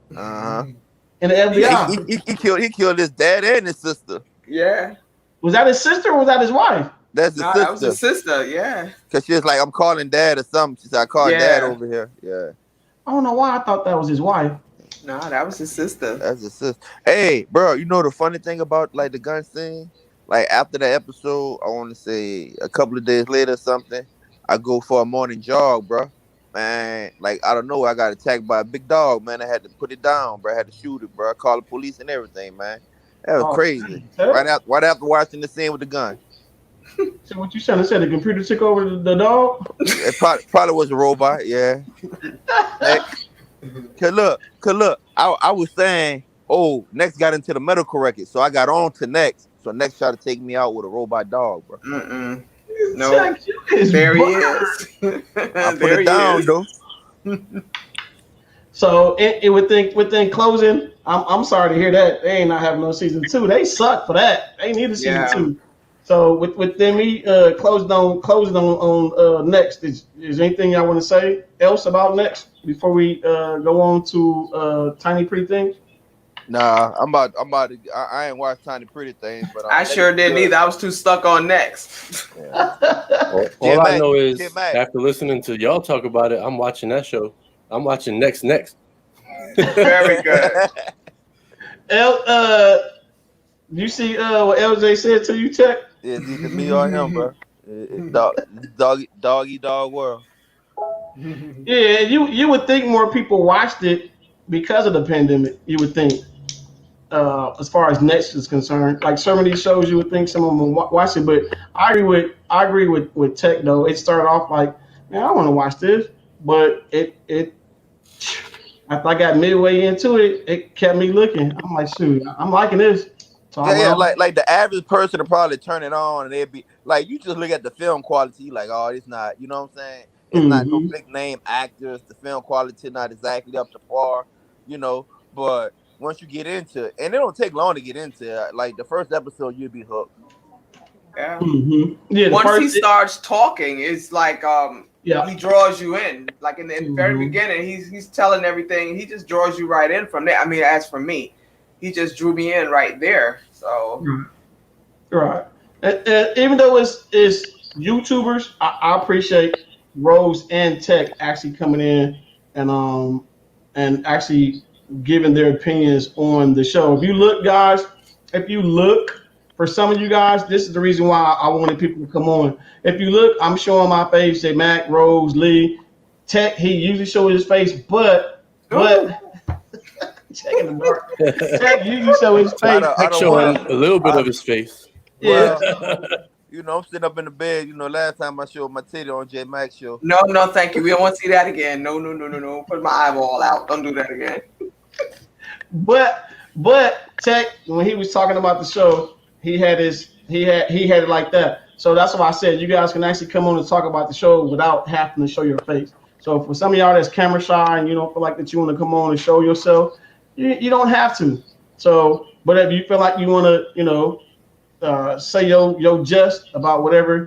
In the FBI. He killed his dad and his sister. Yeah. Was that his sister or was that his wife? That's his sister. That was his sister, yeah. Because she was like, I'm calling dad or something. She said, I called dad over here. Yeah. I don't know why I thought that was his wife. No, that was his sister. That's his sister. Hey, bro, you know the funny thing about like the gun thing? Like after the episode, I want to say a couple of days later or something, I go for a morning jog, bro. Man, like I don't know, I got attacked by a big dog, man. I had to put it down, bro. I had to shoot it, bro. I called the police and everything, man. That was crazy. Right after watching the scene with the gun. So what you trying to say? The computer took over the dog? It probably was a robot, yeah. Cause look, I was saying, Next got into the medical record, so I got on to Next. So Next tried to take me out with a robot dog, bro. No, there he is. I put it down, though. So within closing, I'm sorry to hear that they ain't not having no season 2. They suck for that. They need a season 2. So within me closing on Next, is anything y'all want to say else about Next before we go on to Tiny Pretty Things? Nah, I'm about to. I ain't watched Tiny Pretty Things, but I sure didn't either. I was too stuck on Next. Yeah. All I know is after listening to y'all talk about it, I'm watching that show. I'm watching Next. Very good. You see what LJ said to you, Tech? Yeah, it's either me or him, bro. Doggy dog world. Yeah, you would think more people watched it because of the pandemic. You would think. As far as Next is concerned, like some of these shows, you would think some of them will watch it, but I agree with Tech though. It started off like, man, I want to watch this, but it after I got midway into it, it kept me looking. I'm like, shoot, I'm liking this. So like the average person would probably turn it on and they'd be like, you just look at the film quality, like, oh, it's not, you know what I'm saying? It's not no big name actors. The film quality not exactly up to par, but once you get into it, and it don't take long to get into it. Like the first episode, you'll be hooked. Yeah. Yeah. Once he starts talking, it's like he draws you in. Like in the very beginning, he's telling everything. He just draws you right in from there. I mean, as for me, he just drew me in right there. So. Right. And even though it's YouTubers, I appreciate Rose and Tech actually coming in and and actually giving their opinions on the show. If you look, guys, for some of you guys, this is the reason why I wanted people to come on. If you look, I'm showing my face, say Mac, Rose, Lee, Tech. He usually shows his face, but checking the mark. Tech usually show his face. Tech showing a little bit of his face. Yeah. You know, I'm sitting up in the bed. You know, last time I showed my titty on J Max show. No, thank you. We don't want to see that again. No. Put my eyeball out. Don't do that again. But Tech, when he was talking about the show, he had it like that. So that's why I said you guys can actually come on and talk about the show without having to show your face. So for some of y'all that's camera shy and you don't feel like that you want to come on and show yourself, you don't have to. So, but if you feel like you want to, say your just about whatever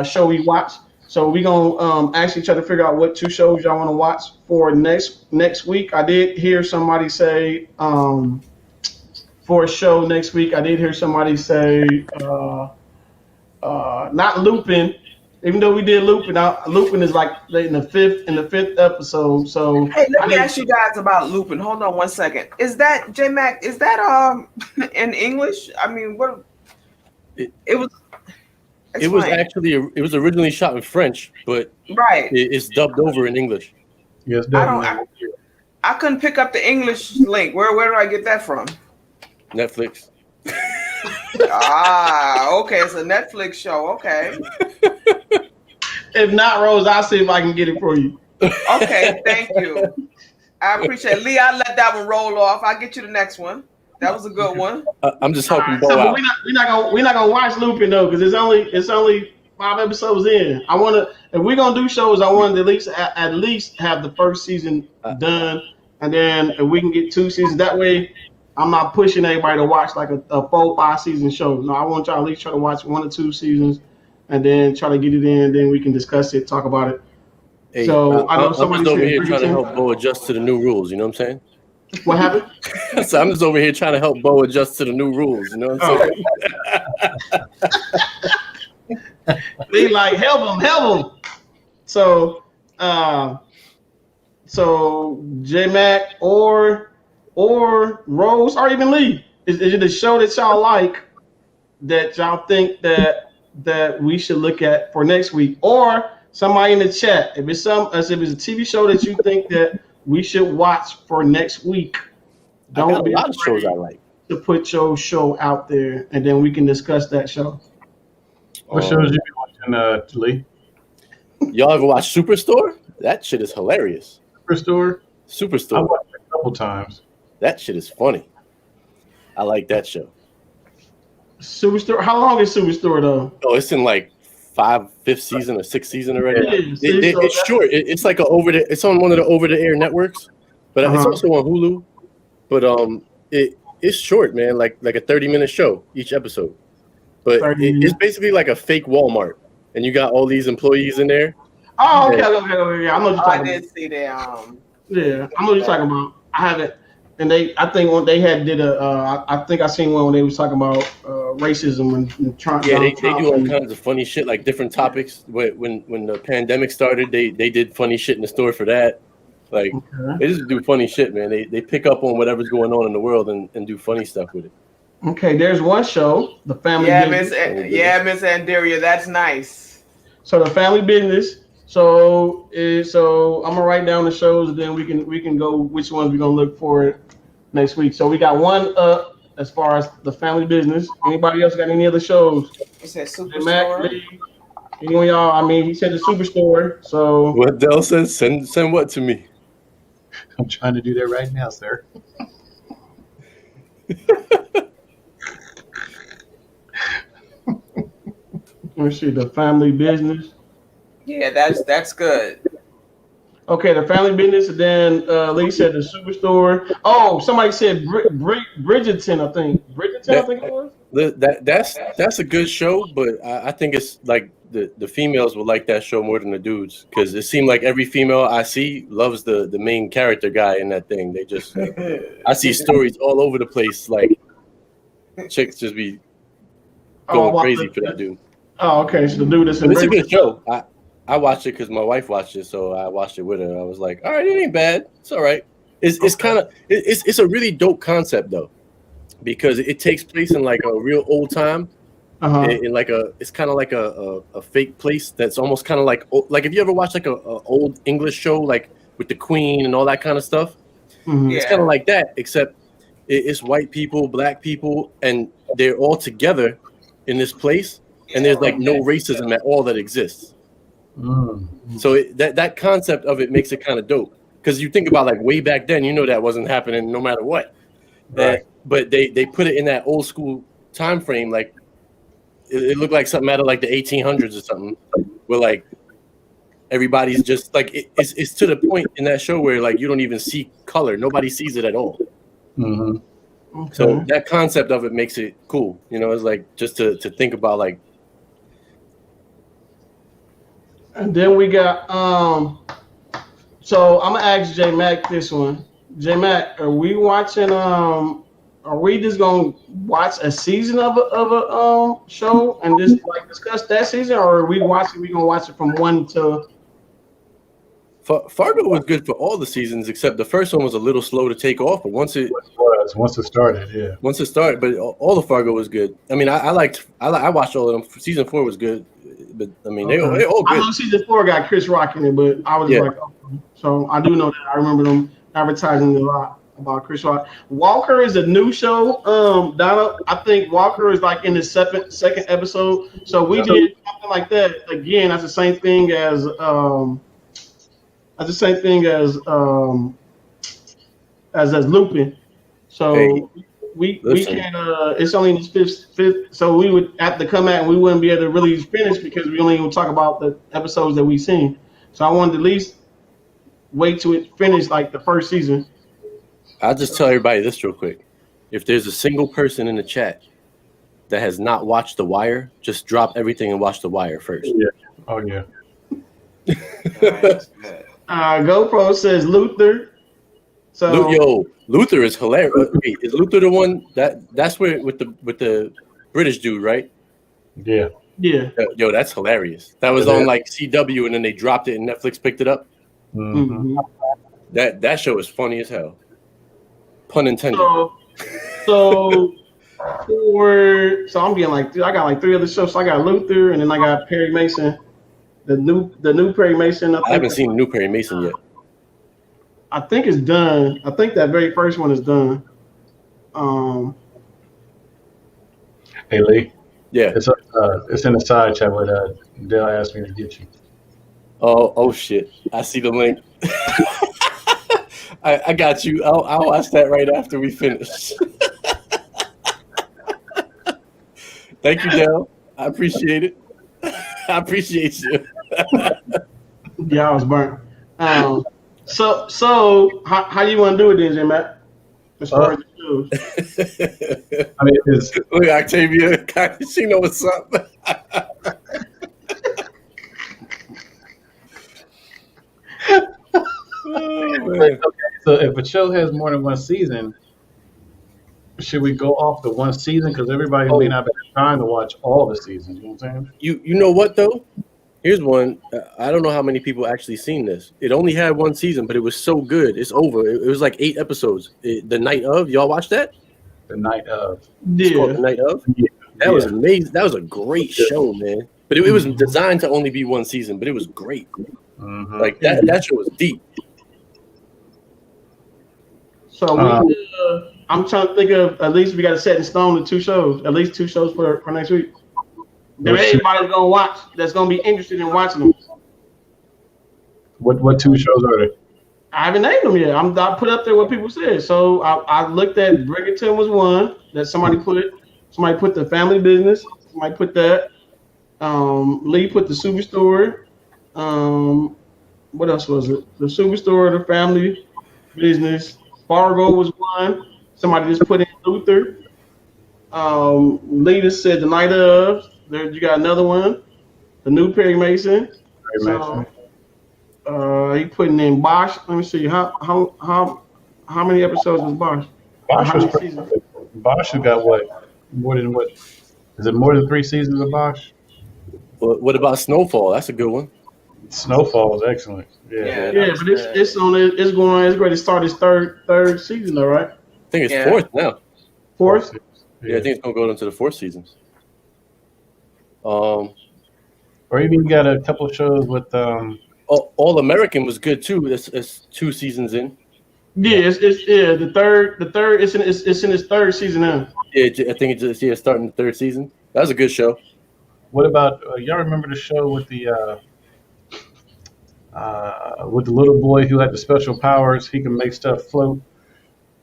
show we watch. So we gonna actually try to figure out what 2 shows y'all want to watch for next week. I did hear somebody say for a show next week. I did hear somebody say not Lupin, even though we did Lupin. Lupin is like in the fifth episode. So hey, let me ask you guys about Lupin. Hold on 1 second. Is that J Mac? Is that in English? I mean, what? It was actually it was originally shot in French, but it's dubbed over in English. Yes, I couldn't pick up the English link. Where do I get that from? Netflix. Okay, it's a Netflix show. Okay. If not, Rose, I'll see if I can get it for you. Okay, thank you. I appreciate it. Lee, I'll let that one roll off. I'll get you the next one. That was a good one. I'm just helping Bo so out. We're not gonna watch Lupin though, because it's only 5 episodes in. If we're gonna do shows, I want to at least have the first season done, and then if we can get 2 seasons, that way I'm not pushing everybody to watch like a 4-5 season show. No, I want y'all at least try to watch 1 or 2 seasons, and then try to get it in. Then we can discuss it, talk about it. Hey, so I know I'm somebody just over here trying to help Bo adjust to the new rules. You know what I'm saying? What happened? So I'm just over here trying to help Bo adjust to the new rules. You know what I'm saying? They like help him. So J Mac or Rose or even Lee, is it a show that y'all like that y'all think that we should look at for next week, or somebody in the chat if it's a TV show that you think that we should watch for next week? Don't be a lot of shows I like to put your show out there, and then we can discuss that show. What shows you been watching, Lee? Y'all ever watch Superstore? That shit is hilarious. Superstore? Superstore. I watched it a couple times. That shit is funny. I like that show. Superstore. How long is Superstore though? Oh, it's in like 5th season or 6th season already. Yeah, it's short. It's like it's on one of the over-the-air networks, but it's also on Hulu. But it's short, man. Like a 30-minute show each episode. But it's basically like a fake Walmart, and you got all these employees in there. Oh, okay. I know what you're talking about. I did see that. Yeah, I know what you're talking about. I haven't. And I think when they did I think I seen one when they was talking about racism and trying. Yeah, they do all kinds of funny shit, like different topics. When the pandemic started, they did funny shit in the store for that. Like they just do funny shit, man. They pick up on whatever's going on in the world and do funny stuff with it. Okay, there's one show, The Family Business. Miss Andaria, that's nice. So The Family Business. So I'm gonna write down the shows, and then we can go which ones we're gonna look for next week. So we got one up as far as The Family Business. Anybody else got any other shows? He said Superstore. Anyone y'all? I mean, he said the Superstore. So what Dell says, send what to me. I'm trying to do that right now, sir. Let's see, The Family Business. Yeah, that's good. Okay, The Family Business, and then Lee said the Superstore. Oh, somebody said Bridgerton, I think. I think it was. That's a good show, but I think it's like the females will like that show more than the dudes, because it seemed like every female I see loves the main character guy in that thing. They just I see stories all over the place, like chicks just be going crazy for that dude. Oh, okay. So the dude is. It's a good show. I watched it because my wife watched it, so I watched it with her. I was like, all right, it ain't bad. It's all right. It's kind of it's a really dope concept though, because it takes place in like a real old time. In like it's kind of like a fake place that's almost kind of like if you ever watch like a old English show like with the Queen and all that kind of stuff. It's kind of like that, except it's white people, black people, and they're all together in this place, and there's like no racism at all that exists. So that concept of it makes it kind of dope, because you think about like way back then, you know, that wasn't happening no matter what. Right. But they put it in that old school time frame, like it looked like something out of like the 1800s or something, where like everybody's just like it's to the point in that show where like you don't even see color, nobody sees it at all. Okay. So that concept of it makes it cool, you know. It's like just to think about like. And then we got so I'm gonna ask J Mac this one. J Mac, are we watching are we just gonna watch a season of a show and just like discuss that season, or are we gonna watch it from 1 to? Fargo was good for all the seasons except the first one was a little slow to take off, but once it started, yeah. Once it started, but all the Fargo was good. I mean, I watched all of them. Season 4 was good, but I mean they all good. I know season 4 got Chris Rock in it, but I was like, so I do know that. I remember them advertising a lot about Chris Rock. Walker is a new show. Donna, I think Walker is like in the second episode. So we did something like that again. That's the same thing as Lupin. So we can't. It's only in the fifth. So we would have to come out and we wouldn't be able to really finish because we only even talk about the episodes that we've seen. So I wanted to at least wait till it finished like the first season. I'll just tell everybody this real quick. If there's a single person in the chat that has not watched The Wire, just drop everything and watch The Wire first. Yeah. Oh yeah. GoPro says Luther. So Luther is hilarious. Wait, is Luther the one that's where with the British dude, right? Yeah. Yeah. Yo, that's hilarious. That was on like CW and then they dropped it and Netflix picked it up. That show is funny as hell. Pun intended. So I'm getting like I got like 3 other shows. So I got Luther and then I got Perry Mason. The new Perry Mason. I haven't seen the new Perry Mason yet. I think it's done. I think that very first one is done. Hey Lee. Yeah. It's in the side chat where Dale asked me to get you. Oh shit! I see the link. I got you. I'll watch that right after we finish. Thank you, Dale. I appreciate it. I appreciate you. Yeah, I was burnt. So how you want to do it then, J Matt? As far as the I mean, look, Octavia, she know what's up. Okay, so if a show has more than one season, should we go off the one season? Because everybody may not have time to watch all the seasons. You know what I'm saying? You know what though? Here's one. I don't know how many people actually seen this. It only had one season, but it was so good. It's over. It was like 8 episodes. The Night of. Y'all watch that? The Night of. It's called The Night of. Yeah. That was amazing. That was a great show, man. But it was designed to only be one season, but it was great. Like that show was deep. So I'm trying to think of at least we got to set in stone the 2 shows. At least 2 shows for next week. That everybody's gonna watch. That's gonna be interested in watching them. What 2 shows are they? I haven't named them yet. I put up there what people said. So I looked at Bridgerton was one that somebody put. Somebody put The Family Business. Somebody put that. Lee put The Superstore. What else was it? The Superstore, The Family Business. Fargo was one. Somebody just put in Luther. Lee just said The Night of. There you got another one. The new Perry Mason. He putting in Bosch. Let me see how many episodes was Bosch? Bosch has got what? More than what? Is it more than 3 seasons of Bosch? What about Snowfall? That's a good one. Snowfall is excellent. Yeah. Yeah, but it's going to start its third season though, right? I think it's fourth now. Fourth? Yeah, I think it's gonna go into the fourth season. Or even got a couple of shows with All American was good too. It's 2 seasons in. Yeah, it's the third it's in its third season now. Yeah, I think it's just starting the 3rd season. That was a good show. what about y'all remember the show with the little boy who had the special powers? He can make stuff float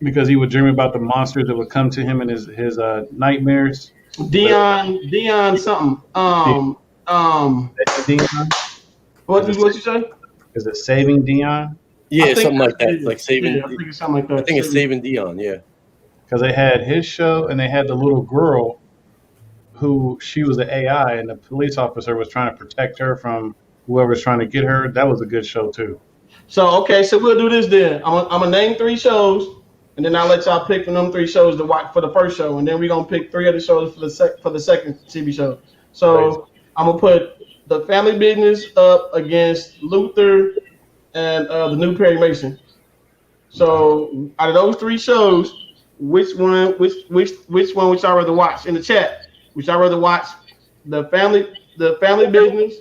because he would dream about the monsters that would come to him in his nightmares. Dion something. Dion? What you say? Is it Saving Dion? Yeah, something like that. Like saving. Yeah, I think it's something like that. I think it's Saving Dion. Yeah. Because they had his show and they had the little girl who she was the AI and the police officer was trying to protect her from whoever's trying to get her. That was a good show too. So okay, so we'll do this then. I'm gonna name 3 shows, and then I'll let y'all pick from them 3 shows to watch for the first show, and then we're gonna pick 3 other shows for the second TV show. So I'm gonna put the Family Business up against Luther and the new Perry Mason. So out of those 3 shows, which one would y'all rather watch in the chat? Would y'all rather watch the Family Business,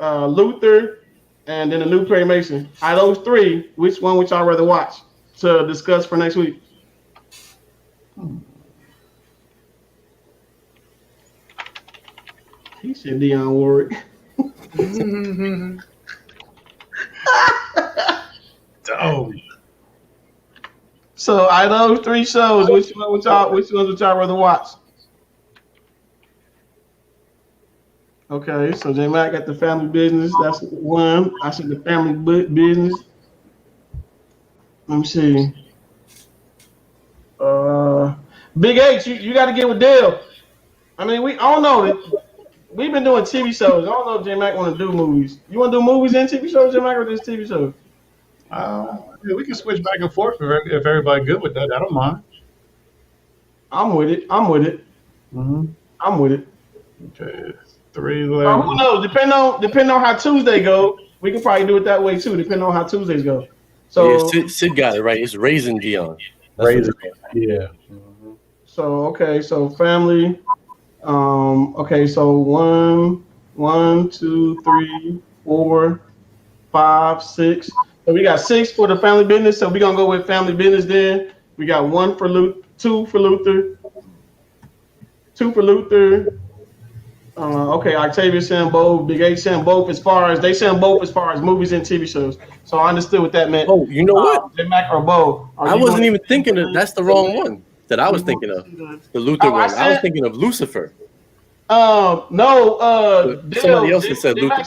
Luther, and then the new Perry Mason? Out of those 3, which one would y'all rather watch to discuss for next week? He said Dionne Warwick. Oh. So out of those 3 shows, which ones would y'all rather watch? Okay, so J Mac got the Family Business. That's 1. I said the Family Business. Let me see. Big H, you got to get with Dale. I mean, I don't know. We've been doing TV shows. I don't know if J Mac want to do movies. You want to do movies and TV shows, J Mac, or just TV shows? Yeah, we can switch back and forth if everybody good with that. I don't mind. I'm with it. Mm-hmm. I'm with it. Okay, 3 left. Who knows? Depending on how Tuesday go, we can probably do it that way too. Depending on how Tuesdays go. So yeah, Sid got it right. It's Raising Dion. Raising, yeah. Mm-hmm. So okay, so Family. Okay, so 1, 2, 3, 4, 5, 6. So we got 6 for the Family Business. So we're gonna go with Family Business then. We got 1 for 2 for Luther. 2 for Luther. Okay, Octavia saying both. Big H saying both as far as movies and TV shows. So I understood what that meant. Oh, you know what? J Mac or Bo. I wasn't even thinking of. That's the wrong one that I was thinking of. The Luther one. I was thinking of Lucifer. No. Somebody else had said Luther.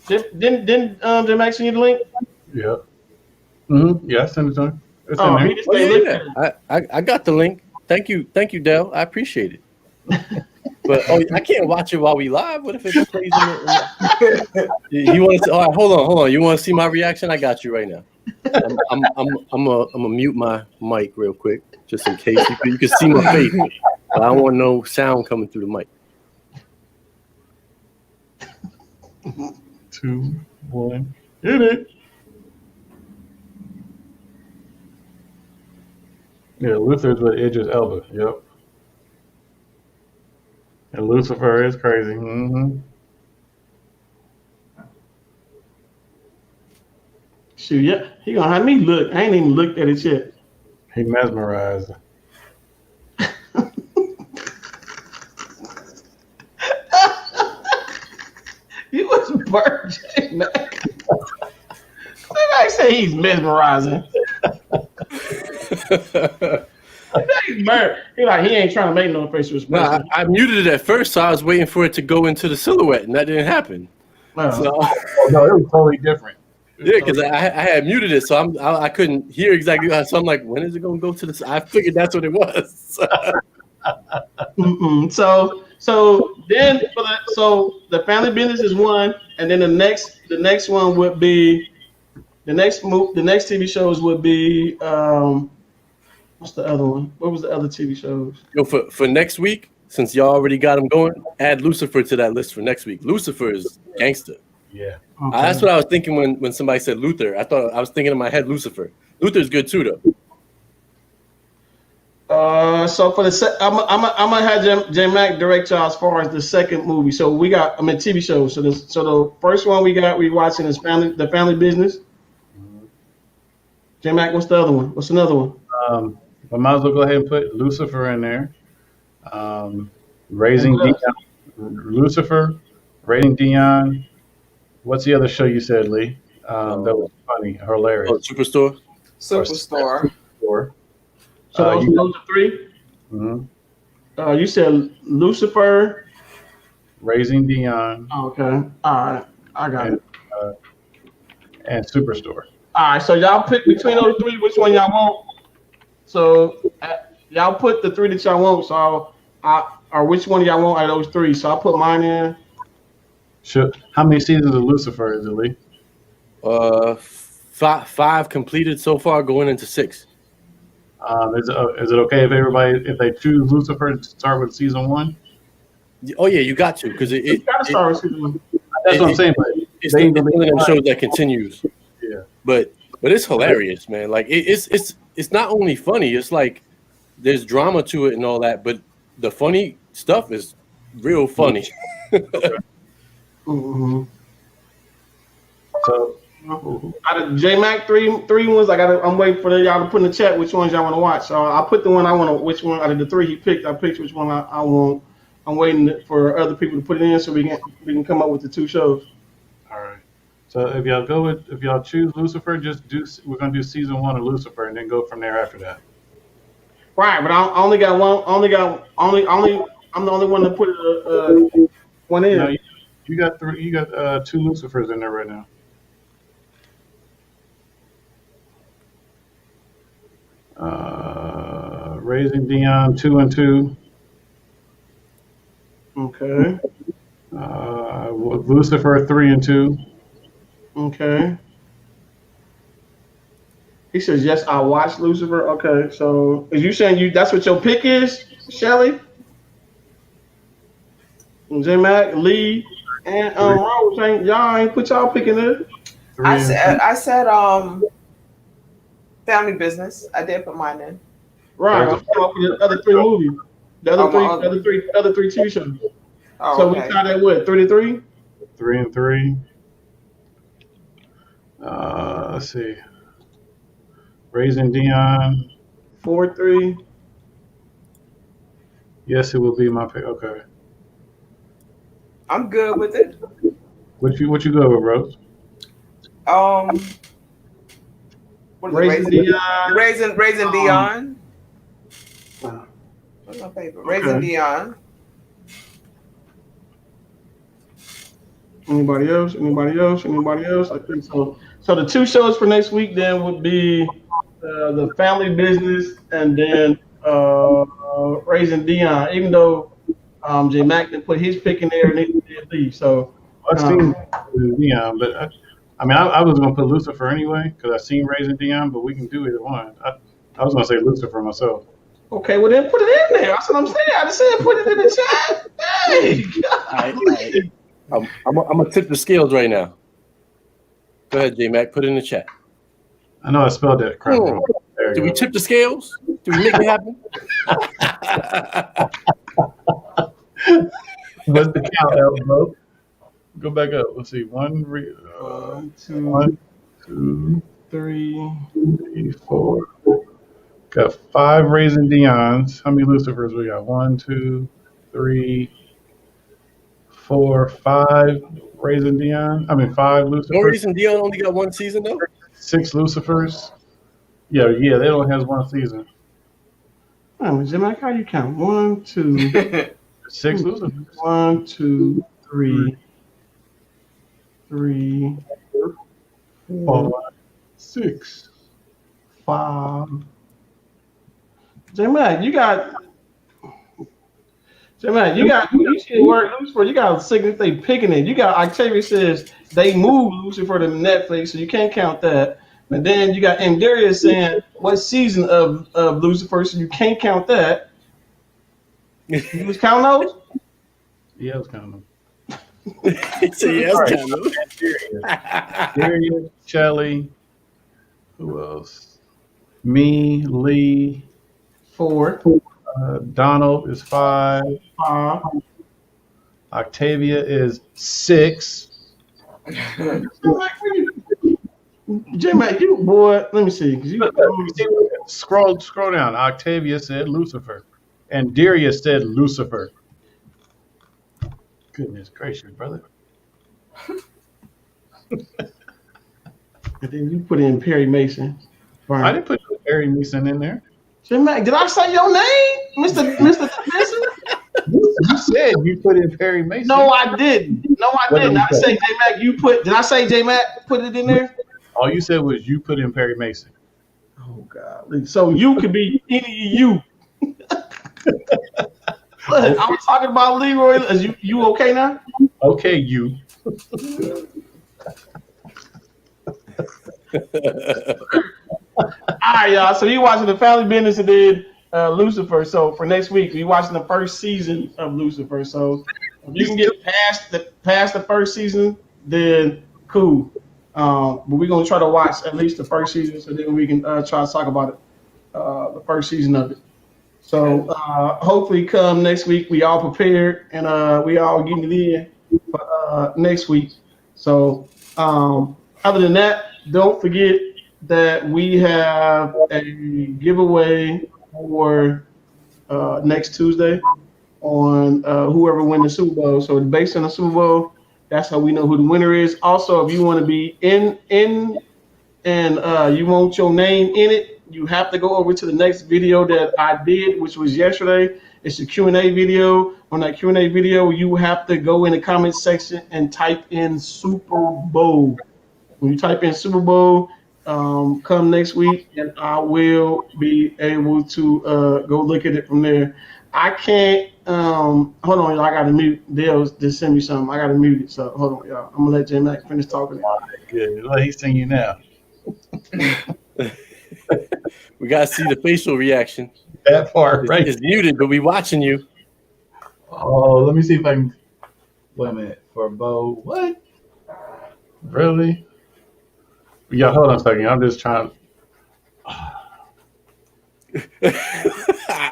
Didn't J Mac send you the link? Yeah. Mm-hmm. Yeah, I sent it to him. It's in there. Yeah. I got the link. Thank you, Dell. I appreciate it. But I can't watch it while we live. What if it's crazy? You want to? All right, hold on. You want to see my reaction? I got you right now. I'm gonna mute my mic real quick, just in case you can see my face. But I don't want no sound coming through the mic. 2, 1, hit it. Yeah, Luther's with Idris Elba. Yep. And Lucifer is crazy. Mm-hmm. Shoot, yeah, he gonna have me look. I ain't even looked at it yet. He mesmerized. You was virgin, man. Somebody say he's mesmerizing. He ain't trying to make no facial expression. No, I muted it at first, so I was waiting for it to go into the silhouette, and that didn't happen. Wow. So, No, it was totally different. yeah, because I had muted it, so I couldn't hear exactly. So I'm like, when is it going to go to the? I figured that's what it was. So then the Family Business is 1, and then the next one would be the next TV shows would be what's the other one? What was the other TV shows? Yo, for next week, since y'all already got him going, add Lucifer to that list for next week. Lucifer is gangster. Yeah. Okay. That's what I was thinking when somebody said Luther. I was thinking in my head Lucifer. Luther's good too, though. So for the I'm gonna have J Mac direct y'all as far as the second movie. So we got TV shows. So the first one we watching is the Family Business. J Mac, what's the other one? What's another one? I might as well go ahead and put Lucifer in there. Raising Dion, Lucifer, Raising Dion. What's the other show you said, Lee? That was funny, hilarious. Oh, Superstore. Superstore. So those are three. Mm-hmm. You said Lucifer, Raising Dion. Okay. All right. I got it. And Superstore. All right. So y'all pick between those three. Which one y'all want? So y'all put the three that y'all want. So or which one y'all want out of those three? So I'll put mine in. Sure. How many seasons of Lucifer is it, Lee? 5 completed so far, going into 6. Is it okay if they choose Lucifer to start with season 1? Oh yeah, you got to, because You gotta start with season 1. That's what I'm saying. But it's one of them shows that continues. Yeah. But it's hilarious, man. Like it's not only funny. It's like there's drama to it and all that, but the funny stuff is real funny. Mm-hmm. So out of J Mac three ones, I'm waiting for y'all to put in the chat which ones y'all want to watch. So I'll put the one I want to. Which one out of the 3 he picked? I picked which one I want. I'm waiting for other people to put it in so we can come up with the 2 shows. all right. So if y'all choose Lucifer, we're gonna do season 1 of Lucifer and then go from there after that. Right, but I only got one. I'm the only one to put one in. No, you got 3. You got 2 Lucifers in there right now. Raising Dion 2 and 2. Okay. Lucifer 3 and 2. Okay. He says yes. I watched Lucifer. Okay, so is you saying that's what your pick is, Shelly? J Mac, Lee, and Rose y'all ain't put y'all pick in there. I said Family Business. I did put mine in. Right. I'm talking about the other 3 movies. The other three TV shows. Oh, so okay. we tied at what? 3-3? 3 and 3. Let's see. Raising Dion. 4-3. Yes, it will be my pick. Okay. I'm good with it. What you go with, Rose? What is Raising Dion. Raising Dion. What's my paper? Raising Dion. Anybody else? I think so. So the 2 shows for next week then would be the Family Business and then Raising Dion. Even though J Mac didn't put his pick in there and it did leave. So I've seen Dion, but I was gonna put Lucifer anyway because I've seen Raising Dion, but we can do either one. I was gonna say Lucifer myself. okay, well then put it in there. That's what I'm saying. I just said put it in the chat. Hey, All right. I'm gonna tip the scales right now. Go ahead, J Mac. Put it in the chat. I know I spelled that crap wrong. Do we tip the scales? Do we make it happen? What's the count out, bro? Go back up. Let's see. 1, 2, 3, 4. Got 5 Raising Dions. How many Lucifers we got? 1, 2, 3, 4, 5 Raising Dion. 5 Lucifers. No reason Dion only got 1 season though. 6 Lucifers. Yeah. They only has 1 season. J Mac, how you count? 1, 2, 6 Lucifers. 1, 2, 3, 4, 6, 5. J Mac, you see the word Lucifer, you got signal they picking it. You got Octavia says they moved Lucifer to Netflix, so you can't count that. And then you got M. Darius saying what season of Lucifer, so you can't count that. You was counting those? Yeah, I was counting them. He said, yeah, All that's right. kind of. Darius, Shelly, who else? Me, Lee, 4. Donald is 5. Octavia is 6. J-Mac, you boy, let me see. 'Cause you, Scroll down. Octavia said Lucifer, and Darius said Lucifer. Goodness gracious, brother. and then you put in Perry Mason. I didn't put Perry Mason in there. J-Mac, did I say your name, Mr. Mason? You said you put in Perry Mason. No, I didn't. What did I you say J-Mac. You put. Did I say J-Mac? Put it in there. All you said was you put in Perry Mason. Oh God. So you could be any of you. Look, I was talking about Leroy. Is you okay now? Okay, you. All right, y'all. So you watching the Family Business and then Lucifer. So for next week, we watching the first season of Lucifer. So if you can get past the first season, then cool. But we're gonna try to watch at least the first season, so then we can try to talk about it, the first season of it. So hopefully, come next week, we all prepared and we all getting it in for next week. So other than that, don't forget that we have a giveaway for next Tuesday on whoever wins the Super Bowl. So based on the Super Bowl, that's how we know who the winner is. Also, if you want to be in and you want your name in it, you have to go over to the next video that I did, which was yesterday. It's a Q&A video. On that Q&A video, you have to go in the comment section and type in Super Bowl. When you type in Super Bowl, come next week, and I will be able to go look at it from there. I can't. Hold on, y'all. I gotta mute. Dale just sent me something. I gotta mute it. So hold on, y'all. I'm gonna let J Mac finish talking. Good. Let he's singing you now. We gotta see the facial reaction. That part, right? It's muted, but we watching you. Oh, let me see if I can. Wait a minute. For Bo, what? Really? Yeah, hold on a second. I'm just trying.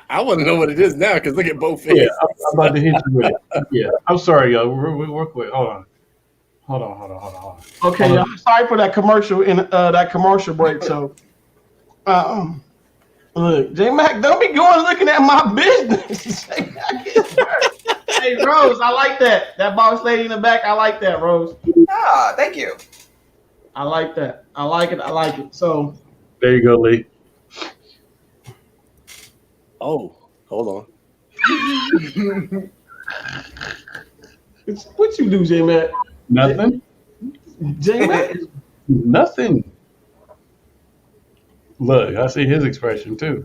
I want to know what it is now because look at both faces. Yeah, I'm about to hit you with it. Yeah, I'm sorry, y'all. We're quick. Hold on. Okay, y'all. Sorry for that commercial in that commercial break. So, look, J Mac, don't be going looking at my business. Hey, Rose, I like that. That boss lady in the back, I like that, Rose. Ah, thank you. I like that. I like it. So there you go, Lee. Oh, hold on. What you do, J Mac? Nothing. J Mac. Nothing. Look, I see his expression too.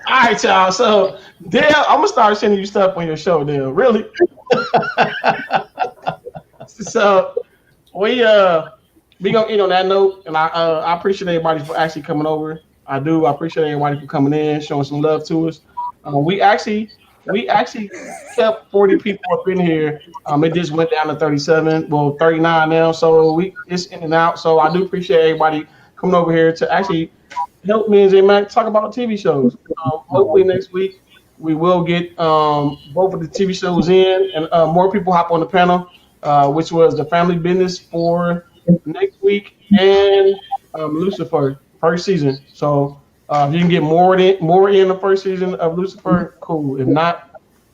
All right, y'all. So, Dale, I'm gonna start sending you stuff on your show, Dale. Really? So, we gonna end on that note, and I appreciate everybody for actually coming over. I appreciate everybody for coming in, showing some love to us. We actually kept 40 people up in here. It just went down to 37, well 39 now. So it's in and out. So I do appreciate everybody coming over here to actually help me and J Mac talk about TV shows. Hopefully next week we will get both of the TV shows in and more people hop on the panel, which was the Family Business for next week and Lucifer first season. So if you can get more in the first season of Lucifer, cool. If not,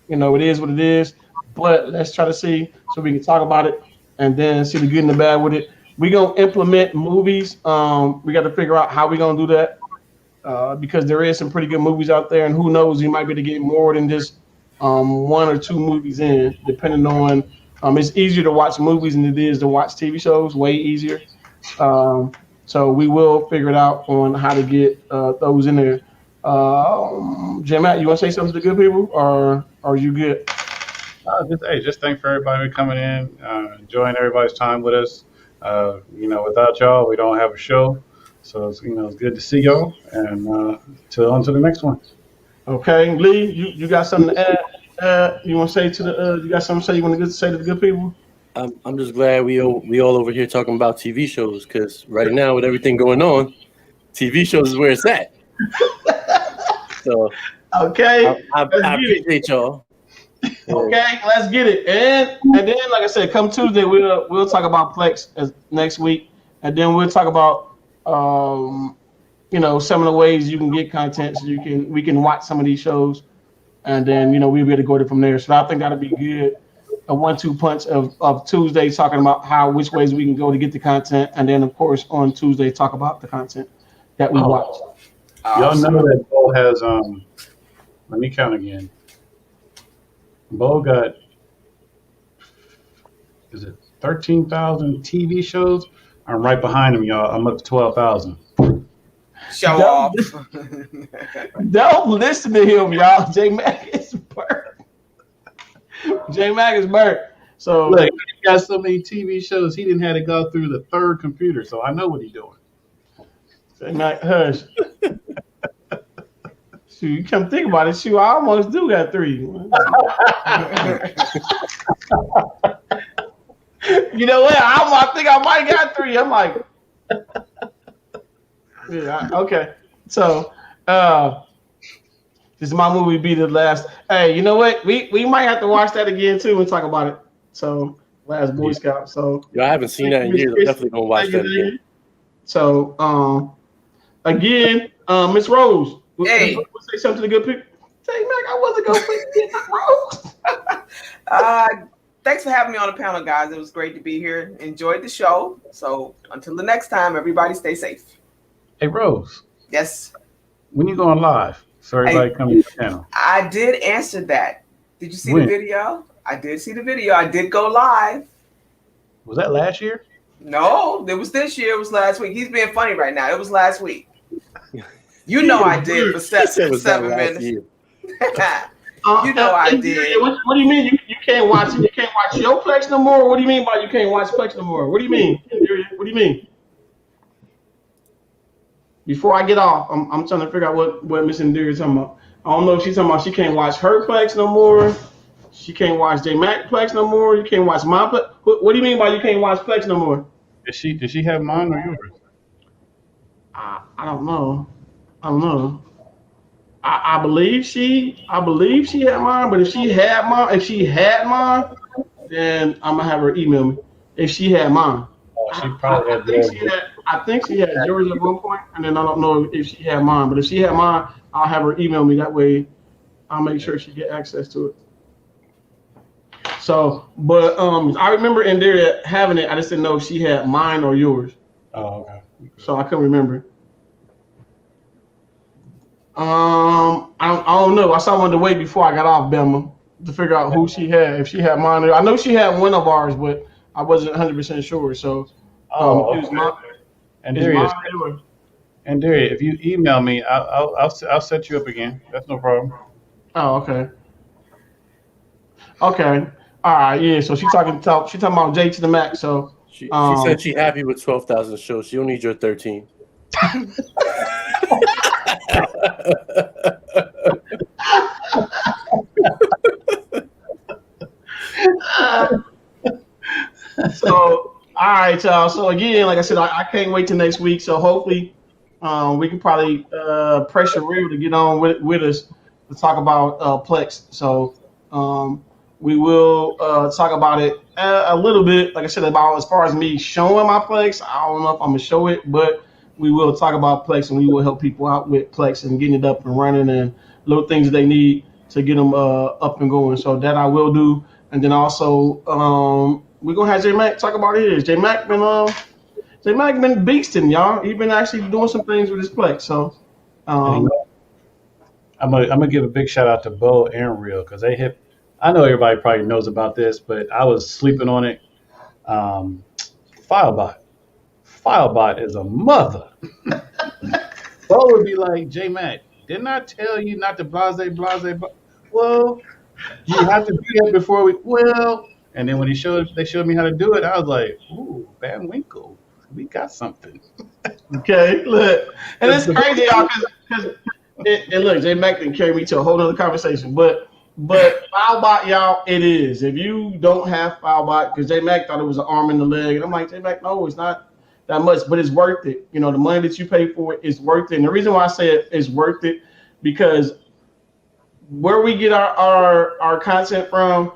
it is what it is. But let's try to see so we can talk about it and then see the good and the bad with it. We're going to implement movies. We got to figure out how we're going to do that because there is some pretty good movies out there. And who knows, you might be able to get more than just 1 or 2 movies in, depending on it's easier to watch movies than it is to watch TV shows, way easier. So we will figure it out on how to get those in there. J Matt, you want to say something to the good people, or are you good? Just thanks for everybody coming in, enjoying everybody's time with us. Without y'all, we don't have a show. So it's it's good to see y'all, and on to the next one. Okay, Lee, you got something to add? You want to say to the? You got something to say? You want to say to the good people? I'm just glad we all over here talking about TV shows, because right now with everything going on, TV shows is where it's at. So okay, I appreciate y'all. Okay, let's get it. And then, like I said, come Tuesday we'll talk about Plex next week, and then we'll talk about some of the ways you can get content, so we can watch some of these shows, and then we'll be able to go from there. So I think that'll be good. A 1-2 punch of Tuesday talking about which ways we can go to get the content, and then of course on Tuesday talk about the content that we watch. Y'all know that Bo has let me count again. Bo got, is it 13,000 TV shows? I'm right behind him, y'all. I'm up to 12,000. Show off. Don't listen to him, y'all. J Mac is burnt. J Mac is burnt. So look, he got so many TV shows, he didn't have to go through the third computer. So I know what he's doing. J Mac, hush. Shoot, you come think about it. Shoot, I almost do got 3. You know what? I think I might got 3. I'm like, yeah, okay. So, this is my movie. Be the last. Hey, you know what? We might have to watch that again too and talk about it. So, Last Boy Scout. So, I haven't seen that in years. I'm definitely gonna watch that again. So, again, Miss Rose. Hey, say something to the good people. J Mac, I wasn't gonna put Rose. Thanks for having me on the panel, guys. It was great to be here. Enjoyed the show. So until the next time, everybody stay safe. Hey, Rose. Yes. When you going live? So everybody come to the channel. I did answer that. Did you see the video? I did see the video. I did go live. Was that last year? No, it was this year. It was last week. He's being funny right now. It was last week. You know I did for 7 minutes. You know I did. What do you mean you can't watch it? You can't watch your Plex no more? What do you mean by you can't watch Plex no more? What do you mean? What do you mean? Before I get off, I'm trying to figure out what Miss Indira is talking about. I don't know if she's talking about she can't watch her Plex no more. She can't watch J Mac Plex no more. You can't watch my Plex. What do you mean by you can't watch Plex no more? Did she have mine or yours? I don't know. I believe she had mine, but if she had mine, then I'm gonna have her email me. If she had mine. She probably I think she had yours at one point, and then I don't know if she had mine. But if she had mine, I'll have her email me. That way, I'll make sure she get access to it. So, but I remember in there having it. I just didn't know if she had mine or yours. Oh, okay. So I couldn't remember. I don't know. I wanted to wait before I got off Bama to figure out who she had. If she had mine, I know she had one of ours, but I wasn't 100% sure. So, it was mine. And Darius, if you email me, I'll set you up again. That's no problem. Oh, okay. Okay. All right. Yeah. So she's talking about J to the max. So she said she's happy with 12,000 shows. She don't need your 13. So, all right, y'all. So again, like I said, I can't wait till next week. So hopefully, we can probably pressure Real to get on with us to talk about Plex. So we will talk about it a little bit. Like I said, about as far as me showing my Plex, I don't know if I'm gonna show it, but we will talk about Plex, and we will help people out with Plex and getting it up and running and little things that they need to get them up and going. So that I will do. And then also, we're going to have J Mac talk about his. J Mac been beasting, y'all. He been actually doing some things with his Plex. So I'm gonna give a big shout out to Bo and Real, because they hit. I know everybody probably knows about this, but I was sleeping on it. Filebot is a mother. Bo would be like, J Mac, didn't I tell you not to blase? Well, you have to do that before we. Well, and then when they showed me how to do it, I was like, ooh, Van Winkle, we got something. Okay, look, and it's crazy, y'all, because and look, J Mac didn't carry me to a whole other conversation, but FileBot, y'all, it is. If you don't have FileBot, because J Mac thought it was an arm and a leg, and I'm like, J Mac, no, it's not that much, but it's worth it. You know, the money that you pay for it is worth it. And the reason why I say it's worth it, because where we get our content from,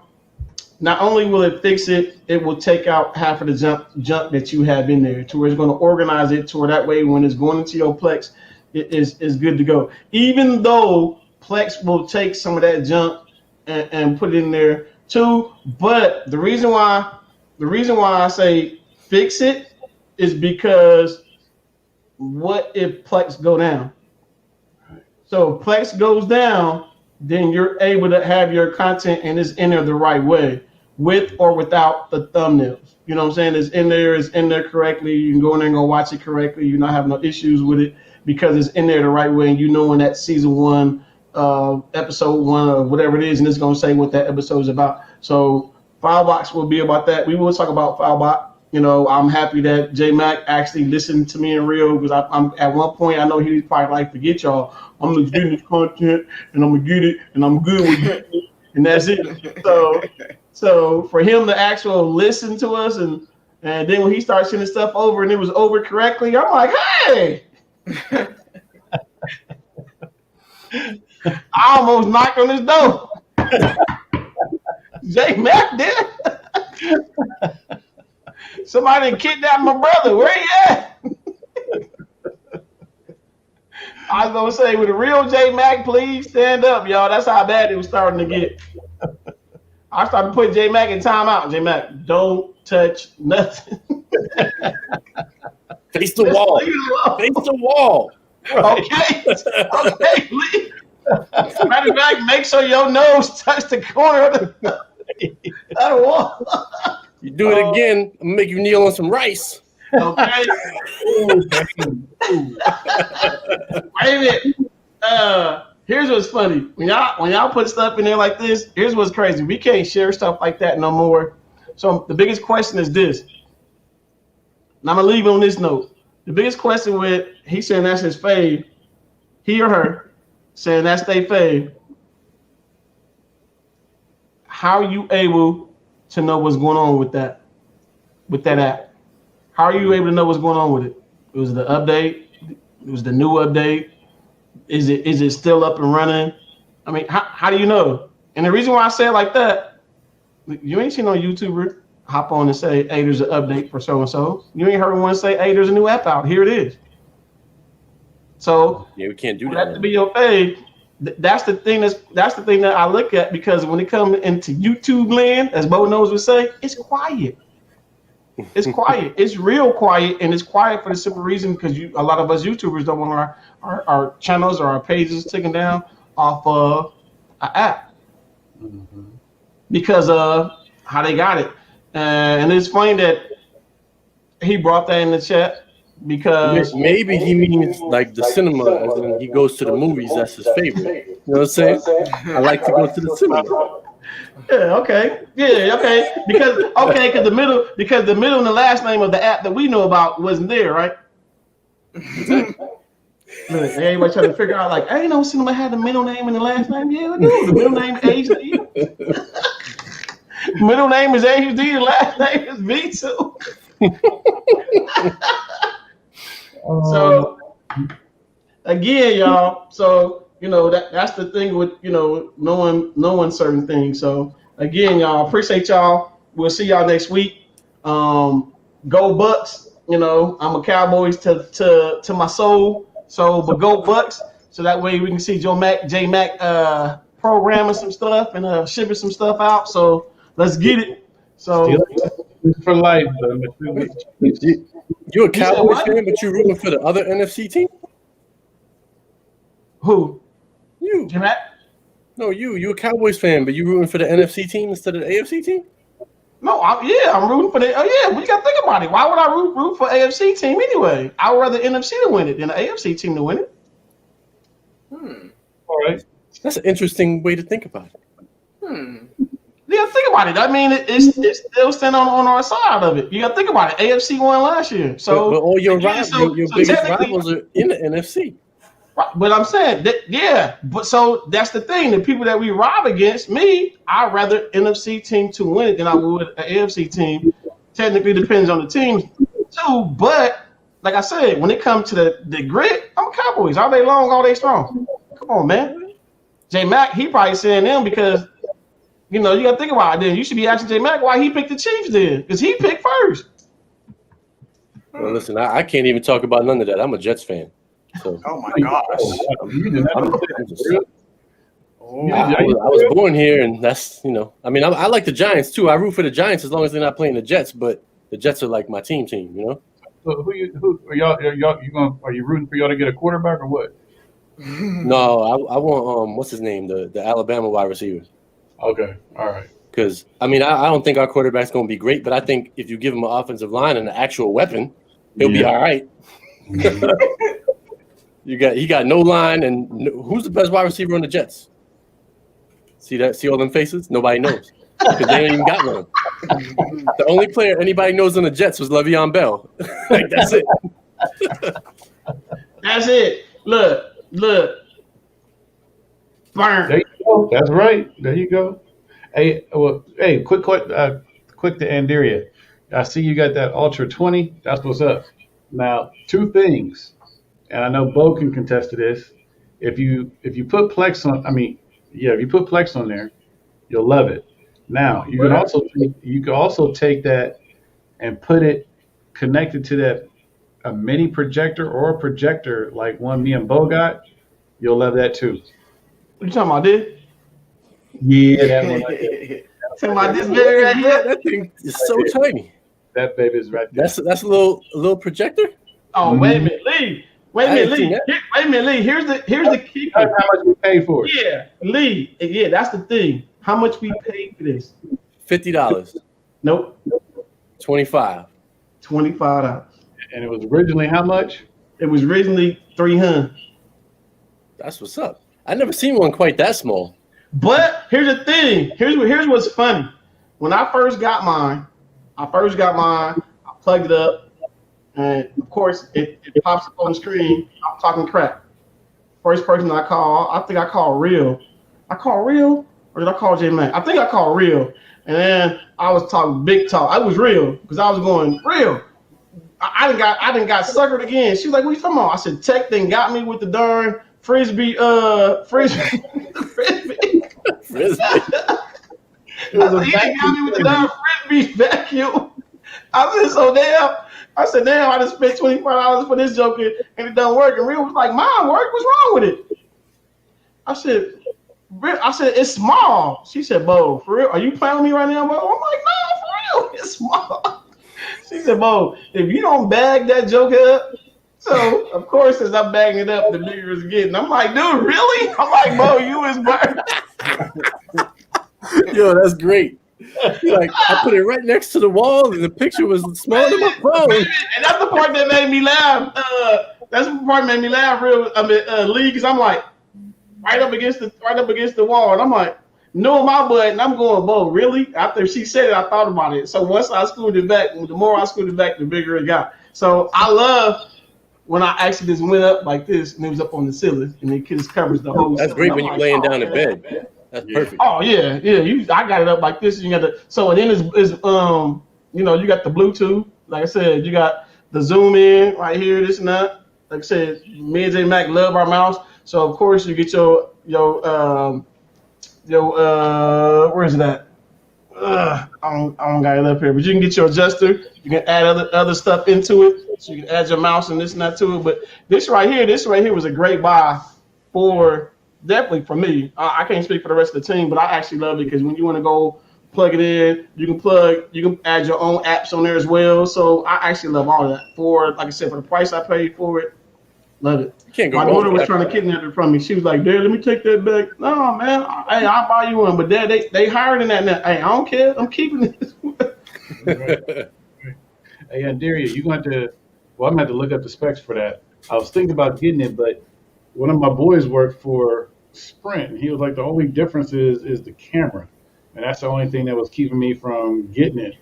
not only will it fix it, it will take out half of the junk that you have in there to where it's going to organize it to where that way when it's going into your Plex, it is good to go. Even though Plex will take some of that junk and put it in there too, but the reason why I say fix it is because what if Plex go down? So if Plex goes down, then you're able to have your content and it's in there the right way, with or without the thumbnails. You know what I'm saying? It's in there correctly. You can go in there and go watch it correctly. You're not having no issues with it because it's in there the right way, and you know when that season 1, episode 1 or whatever it is, and it's going to say what that episode is about. So Filebox will be about that. We will talk about Filebot. You know, I'm happy that J Mac actually listened to me in real, because I'm at one point I know he was probably like, forget y'all, I'm just getting this content and I'm gonna get it and I'm good with it and that's it. So for him to actually listen to us and then when he started sending stuff over and it was over correctly, I'm like, hey. I almost knocked on his door. J Mac did. Somebody kidnapped my brother. Where he at? I was gonna say, with a real J Mac, please stand up, y'all. That's how bad it was starting to get. I started putting J Mac in timeout. J Mac, don't touch nothing. Face the wall. Face the wall. Okay. Okay. Matter of fact, make sure your nose touch the corner of the wall. You do it again, I'm gonna make you kneel on some rice. Okay. Wait a minute. Here's what's funny. When y'all put stuff in there like this, here's what's crazy. We can't share stuff like that no more. So the biggest question is this. And I'm gonna leave it on this note. The biggest question with he saying that's his fave, he or her saying that's their fave. How are you able to know what's going on with that app? How are you able to know what's going on with it? It was the update. It was the new update. Is it still up and running? I mean, how do you know? And the reason why I say it like that, you ain't seen no YouTuber hop on and say, hey, there's an update for so-and-so. You ain't heard one say, hey, there's a new app out. Here it is. So yeah, we can't do that. That to be your fave. That's the thing that I look at, because when it comes into YouTube land, as Boknows would say, it's quiet. It's quiet. It's real quiet, and it's quiet for the simple reason because a lot of us YouTubers don't want our channels or our pages taken down off of an app because of how they got it. And it's funny that he brought that in the chat because maybe he means like the cinema, as in he goes to the movies. That's his favorite. You know what I'm saying? I like to go to the cinema. Yeah, okay. Yeah, okay. Because the middle and the last name of the app that we know about wasn't there, right? Look, everybody trying to figure out, like, I ain't know cinema had the middle name and the last name. Yeah, I do. The middle name is HD. Middle name is HD, the last name is V2. So again, y'all, so you know that's the thing with knowing certain things. So again, y'all, appreciate y'all. We'll see y'all next week. Go Bucks. You know, I'm a Cowboys to my soul. So but go Bucks. So that way we can see J Mac programming some stuff and shipping some stuff out. So let's get it. So for life, though. You a Cowboys fan, but you rooting for the other NFC team? Who? You. J Mac? No, you a Cowboys fan, but you rooting for the NFC team instead of the AFC team? No, I'm rooting for the. Oh yeah, we got to think about it. Why would I root for AFC team anyway? I would rather NFC to win it than the AFC team to win it. All right, that's an interesting way to think about it. Yeah, think about it. I mean, it's still standing on our side of it. You got to think about it. AFC won last year, so but all your again, your biggest rivals are in the NFC. But I'm saying that, yeah. But so that's the thing. The people that we rob against, me, I'd rather NFC team to win it than I would an AFC team. Technically depends on the team too. But like I said, when it comes to the grit, I'm a Cowboys. All day long, all day strong. Come on, man. J Mac, he probably saying them because you know you got to think about it. Then you should be asking J Mac why he picked the Chiefs then, because he picked first. Well, listen, I can't even talk about none of that. I'm a Jets fan. So, Oh my gosh. I was born here, and that's I mean, I like the Giants too. I root for the Giants as long as they're not playing the Jets. But the Jets are like my team. So who are y'all? Are you rooting for y'all to get a quarterback or what? No, I want what's his name, the Alabama wide receiver. Okay, all right. Because I mean, I don't think our quarterback's going to be great, but I think if you give him an offensive line and an actual weapon, he'll be all right. He got no line, and who's the best wide receiver on the Jets? See that? See all them faces? Nobody knows because they don't even got one. The only player anybody knows on the Jets was Le'Veon Bell. Like that's it. That's it. Look. Burn. There you go. That's right. There you go. Hey, quick to Andaria. I see you got that Ultra 20. That's what's up. Now, two things. And I know Bo can contest to this. If you put Plex on, if you put Plex on there, you'll love it. Now you can also take that and put it connected to a mini projector or a projector like one me and Bo got. You'll love that too. What you talking about, dude? Yeah, that one. Right talking about this baby right here. That thing is so tiny. That baby is right there. That's a little projector. Oh, wait a minute, Lee. Wait a minute, Lee. Here's the key. That's how much we paid for it. Yeah, Lee. Yeah, that's the thing. How much we paid for this? $50. Nope. $25. $25. And it was originally how much? It was originally $300. That's what's up. I never seen one quite that small. But here's the thing. Here's what's funny. When I first got mine, I plugged it up, and of course it pops up on the screen. I'm talking crap. First person I call, I think I called Real. I called Real, or did I call J Mac? I think I called Real. And then I was talking big talk. I was Real because I was going Real. I didn't got suckered again. She was like, "What you talking about?" I said, "Tech thing got me with the darn frisbee. Frisbee. I said, he got me with the darn frisbee vacuum." I said, damn, I just spent $25 for this joker and it don't work. And Real was like, "Mine work. What's wrong with it?" I said, "It's small." She said, "Bo, for real? Are you playing with me right now, Bo?" I'm like, "No, for real. It's small." She said, "Bo, if you don't bag that joker up," so of course as I'm bagging it up, the bigger it's getting. I'm like, "Dude, really?" I'm like, "Bo, you is burnt." Yo, that's great. Like I put it right next to the wall, and the picture was smaller than my phone. And that's the part that made me laugh. Lee, because I'm like right up against the wall, and I'm like, knowing my butt, and I'm going, "Bo, really?" After she said it, I thought about it. So once I screwed it back, the more I screwed it back, the bigger it got. So I love when I actually just went up like this, and it was up on the ceiling, and it just covers the whole. That's great when you're laying down in bed. That's perfect. Oh yeah. I got it up like this, and you got and then is you got the Bluetooth. Like I said, you got the zoom in right here, this and that. Like I said, me and J Mac love our mouse, so of course you get your where is that? I don't got it up here, but you can get your adjuster. You can add other stuff into it, so you can add your mouse and this and that to it. But this right here was a great buy definitely for me. I can't speak for the rest of the team, but I actually love it because when you want to go plug it in, you can add your own apps on there as well. So I actually love all of that. Like I said, for the price I paid for it, love it. My daughter was trying to kidnap it from me. She was like, "Dad, let me take that back." "No, man. Hey, I'll buy you one." But Dad, they hired in that now. Hey, I don't care. I'm keeping this. Hey, Andaria, I'm gonna have to look up the specs for that. I was thinking about getting it, but one of my boys worked for Sprint, and he was like, the only difference is the camera. and that's the only thing that was keeping me from getting it.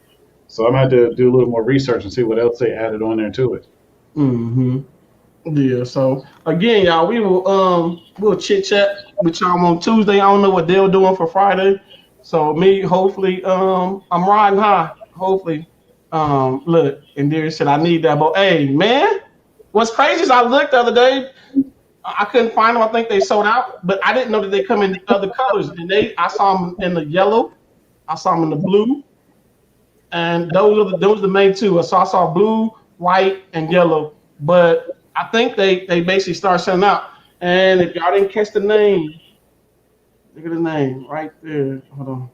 So I'm gonna have to do a little more research and see what else they added on there to it. Mm-hmm. Yeah. So again, y'all, we'll chit chat with y'all on Tuesday. I don't know what they're doing for Friday. So me, hopefully, I'm riding high. Hopefully, look, and there said I need that. But hey, man, what's crazy is I looked the other day. I couldn't find them. I think they sold out, but I didn't know that they come in other colors. And I saw them in the yellow, I saw them in the blue, and those are the main two. So I saw blue, white, and yellow. But I think they basically start selling out. And if y'all didn't catch the name, look at the name right there. Hold on.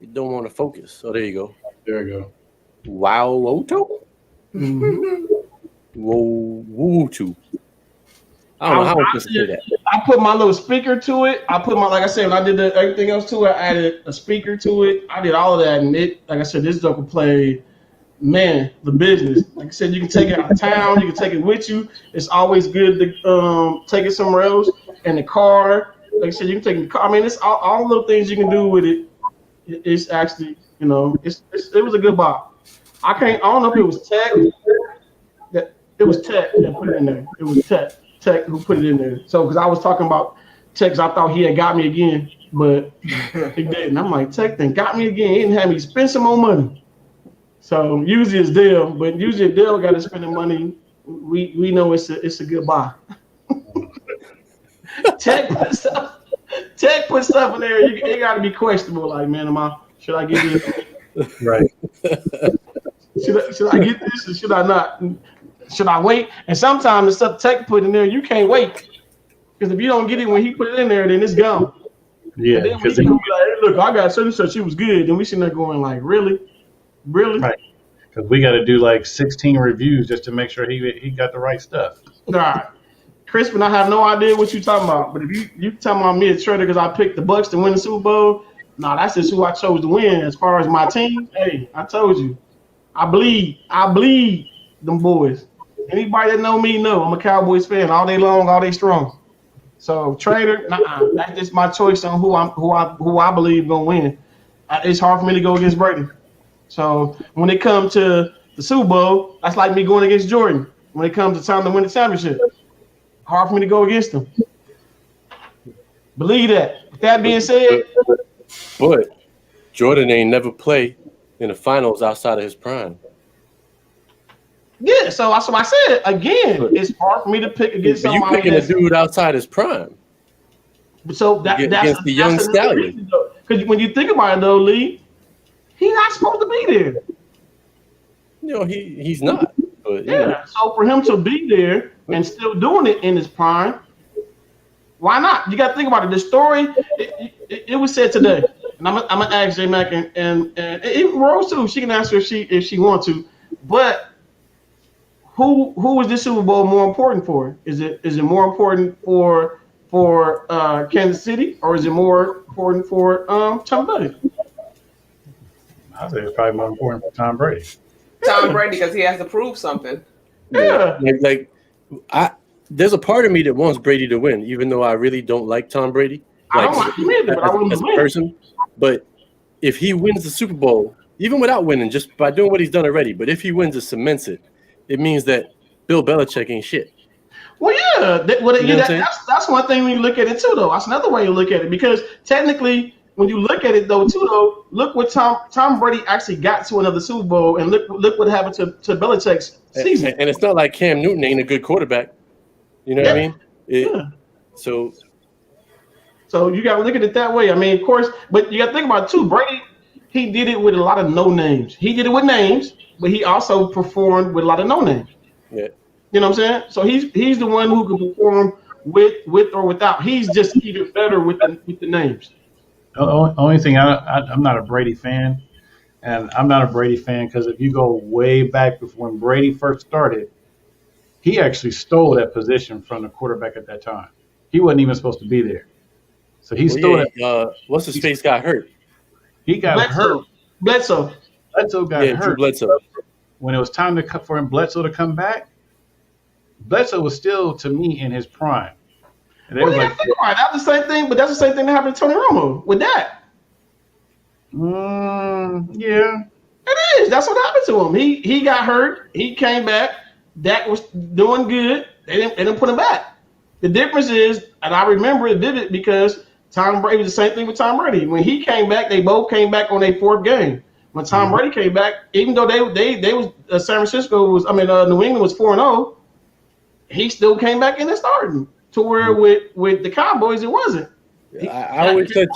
You don't want to focus. Oh, there you go. There you go. Wow, Woto. Whoa, woo too. I don't know how to say that. I put my little speaker to it. I put like I said, when I did everything else to it, I added a speaker to it. I did all of that, and like I said, this joke will play, man, the business. Like I said, you can take it out of town, you can take it with you. It's always good to take it somewhere else. In the car, like I said, you can take it in the car. I mean, it's all the little things you can do with it. It's actually, it was a good buy. I don't know if it was Tech. It was Tech that put it in there. It was Tech who put it in there. So, because I was talking about Tech, because I thought he had got me again, but he didn't. I'm like, Tech then got me again. He didn't have me spend some more money. So usually it's Dale, but usually if Dale got to spend the money, we know it's a good buy. Tech put stuff in there. It got to be questionable. Like, man, should I get this? Right. Should I get this or should I not? Should I wait? And sometimes the stuff Tech put in there, you can't wait. Because if you don't get it when he put it in there, then it's gone. Yeah. And then when he be like, hey, look, I got such and such, she was good. And we sitting there going like, really? Really? Right. Because we got to do like 16 reviews just to make sure he got the right stuff. All right. Crispin, I have no idea what you're talking about. But if you talking about me as trader because I picked the Bucks to win the Super Bowl, that's just who I chose to win. As far as my team, hey, I told you. I bleed them boys. Anybody that know me know I'm a Cowboys fan all day long, all day strong. So trader, that's just my choice on who I believe gonna win. It's hard for me to go against Brady. So when it comes to the Super Bowl, that's like me going against Jordan. When it comes to time to win the championship, hard for me to go against him. Believe that. With that being said, but Jordan ain't never play in the finals outside of his prime. Yeah, so that's what I said. Again, it's hard for me to pick against somebody. You picking a dude outside his prime. So that's against the young stallion. Because when you think about it, though, Lee, he's not supposed to be there. He's not. But, yeah. So for him to be there and still doing it in his prime, why not? You got to think about it. The story, it was said today, and I'm gonna ask J Mac and even Rose too. She can answer if she wants to, but. Who is this Super Bowl more important for? Is it more important for Kansas City or is it more important for Tampa Bay? I think it's probably more important for Tom Brady. Tom Brady because he has to prove something. Yeah. There's a part of me that wants Brady to win, even though I really don't like Tom Brady. I don't like him either, but I want him to win. Person. But if he wins the Super Bowl, even without winning, just by doing what he's done already, but if he wins, it cements it. It means that Bill Belichick ain't shit. Well, yeah. That's one thing when you look at it, too, though. That's another way you look at it. Because technically, when you look at it, though, too, though, look what Tom Brady actually got to another Super Bowl, and look what happened to Belichick's season. And it's not like Cam Newton ain't a good quarterback. You know what I mean? So you got to look at it that way. I mean, of course, but you got to think about it, too. Brady, he did it with a lot of no names. He did it with names. But he also performed with a lot of no names. Yeah. You know what I'm saying? So he's the one who can perform with or without. He's just even better with the names. The only thing, I'm not a Brady fan. And I'm not a Brady fan because if you go way back before when Brady first started, he actually stole that position from the quarterback at that time. He wasn't even supposed to be there. So he stole it. What's his face got hurt? He got hurt. Bledsoe got hurt. Drew Bledsoe. When it was time for Bledsoe to come back, Bledsoe was still, to me, in his prime. And they that's the same thing, but that's the same thing that happened to Tony Romo with that. Yeah. It is. That's what happened to him. He got hurt. He came back. Dak was doing good. They didn't put him back. The difference is, and I remember it vivid because Tom Brady was the same thing with Tom Brady. When he came back, they both came back on their fourth game. When Tom Brady came back, even though they was San Francisco was, New England was 4-0, he still came back in and starting. To where with the Cowboys, it wasn't. I always said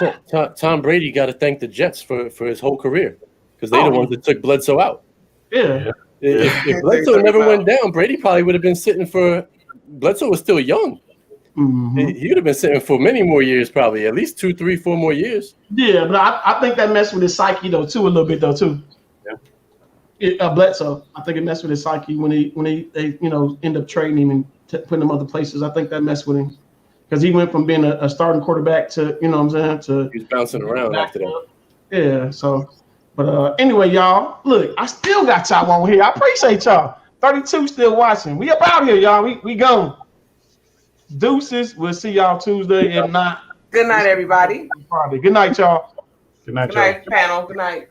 Tom Brady got to thank the Jets for his whole career because they're the ones that took Bledsoe out. Yeah. If Bledsoe never went down, Brady probably would have been sitting for. Bledsoe was still young. He would have been sitting for many more years, probably at least 2, 3, 4 more years. Yeah, but I think that messed with his psyche a little bit too. Yeah. Bledsoe, I think it messed with his psyche when they end up trading him and putting him other places. I think that messed with him because he went from being a starting quarterback to he was bouncing around after that. Yeah. So, but anyway, y'all, look, I still got y'all on here. I appreciate y'all. 32 still watching. We up out here, y'all. We gone. Deuces. We'll see y'all Tuesday. If not, good night, everybody. Friday. Good night, y'all. Good night, Good night, panel. Good night.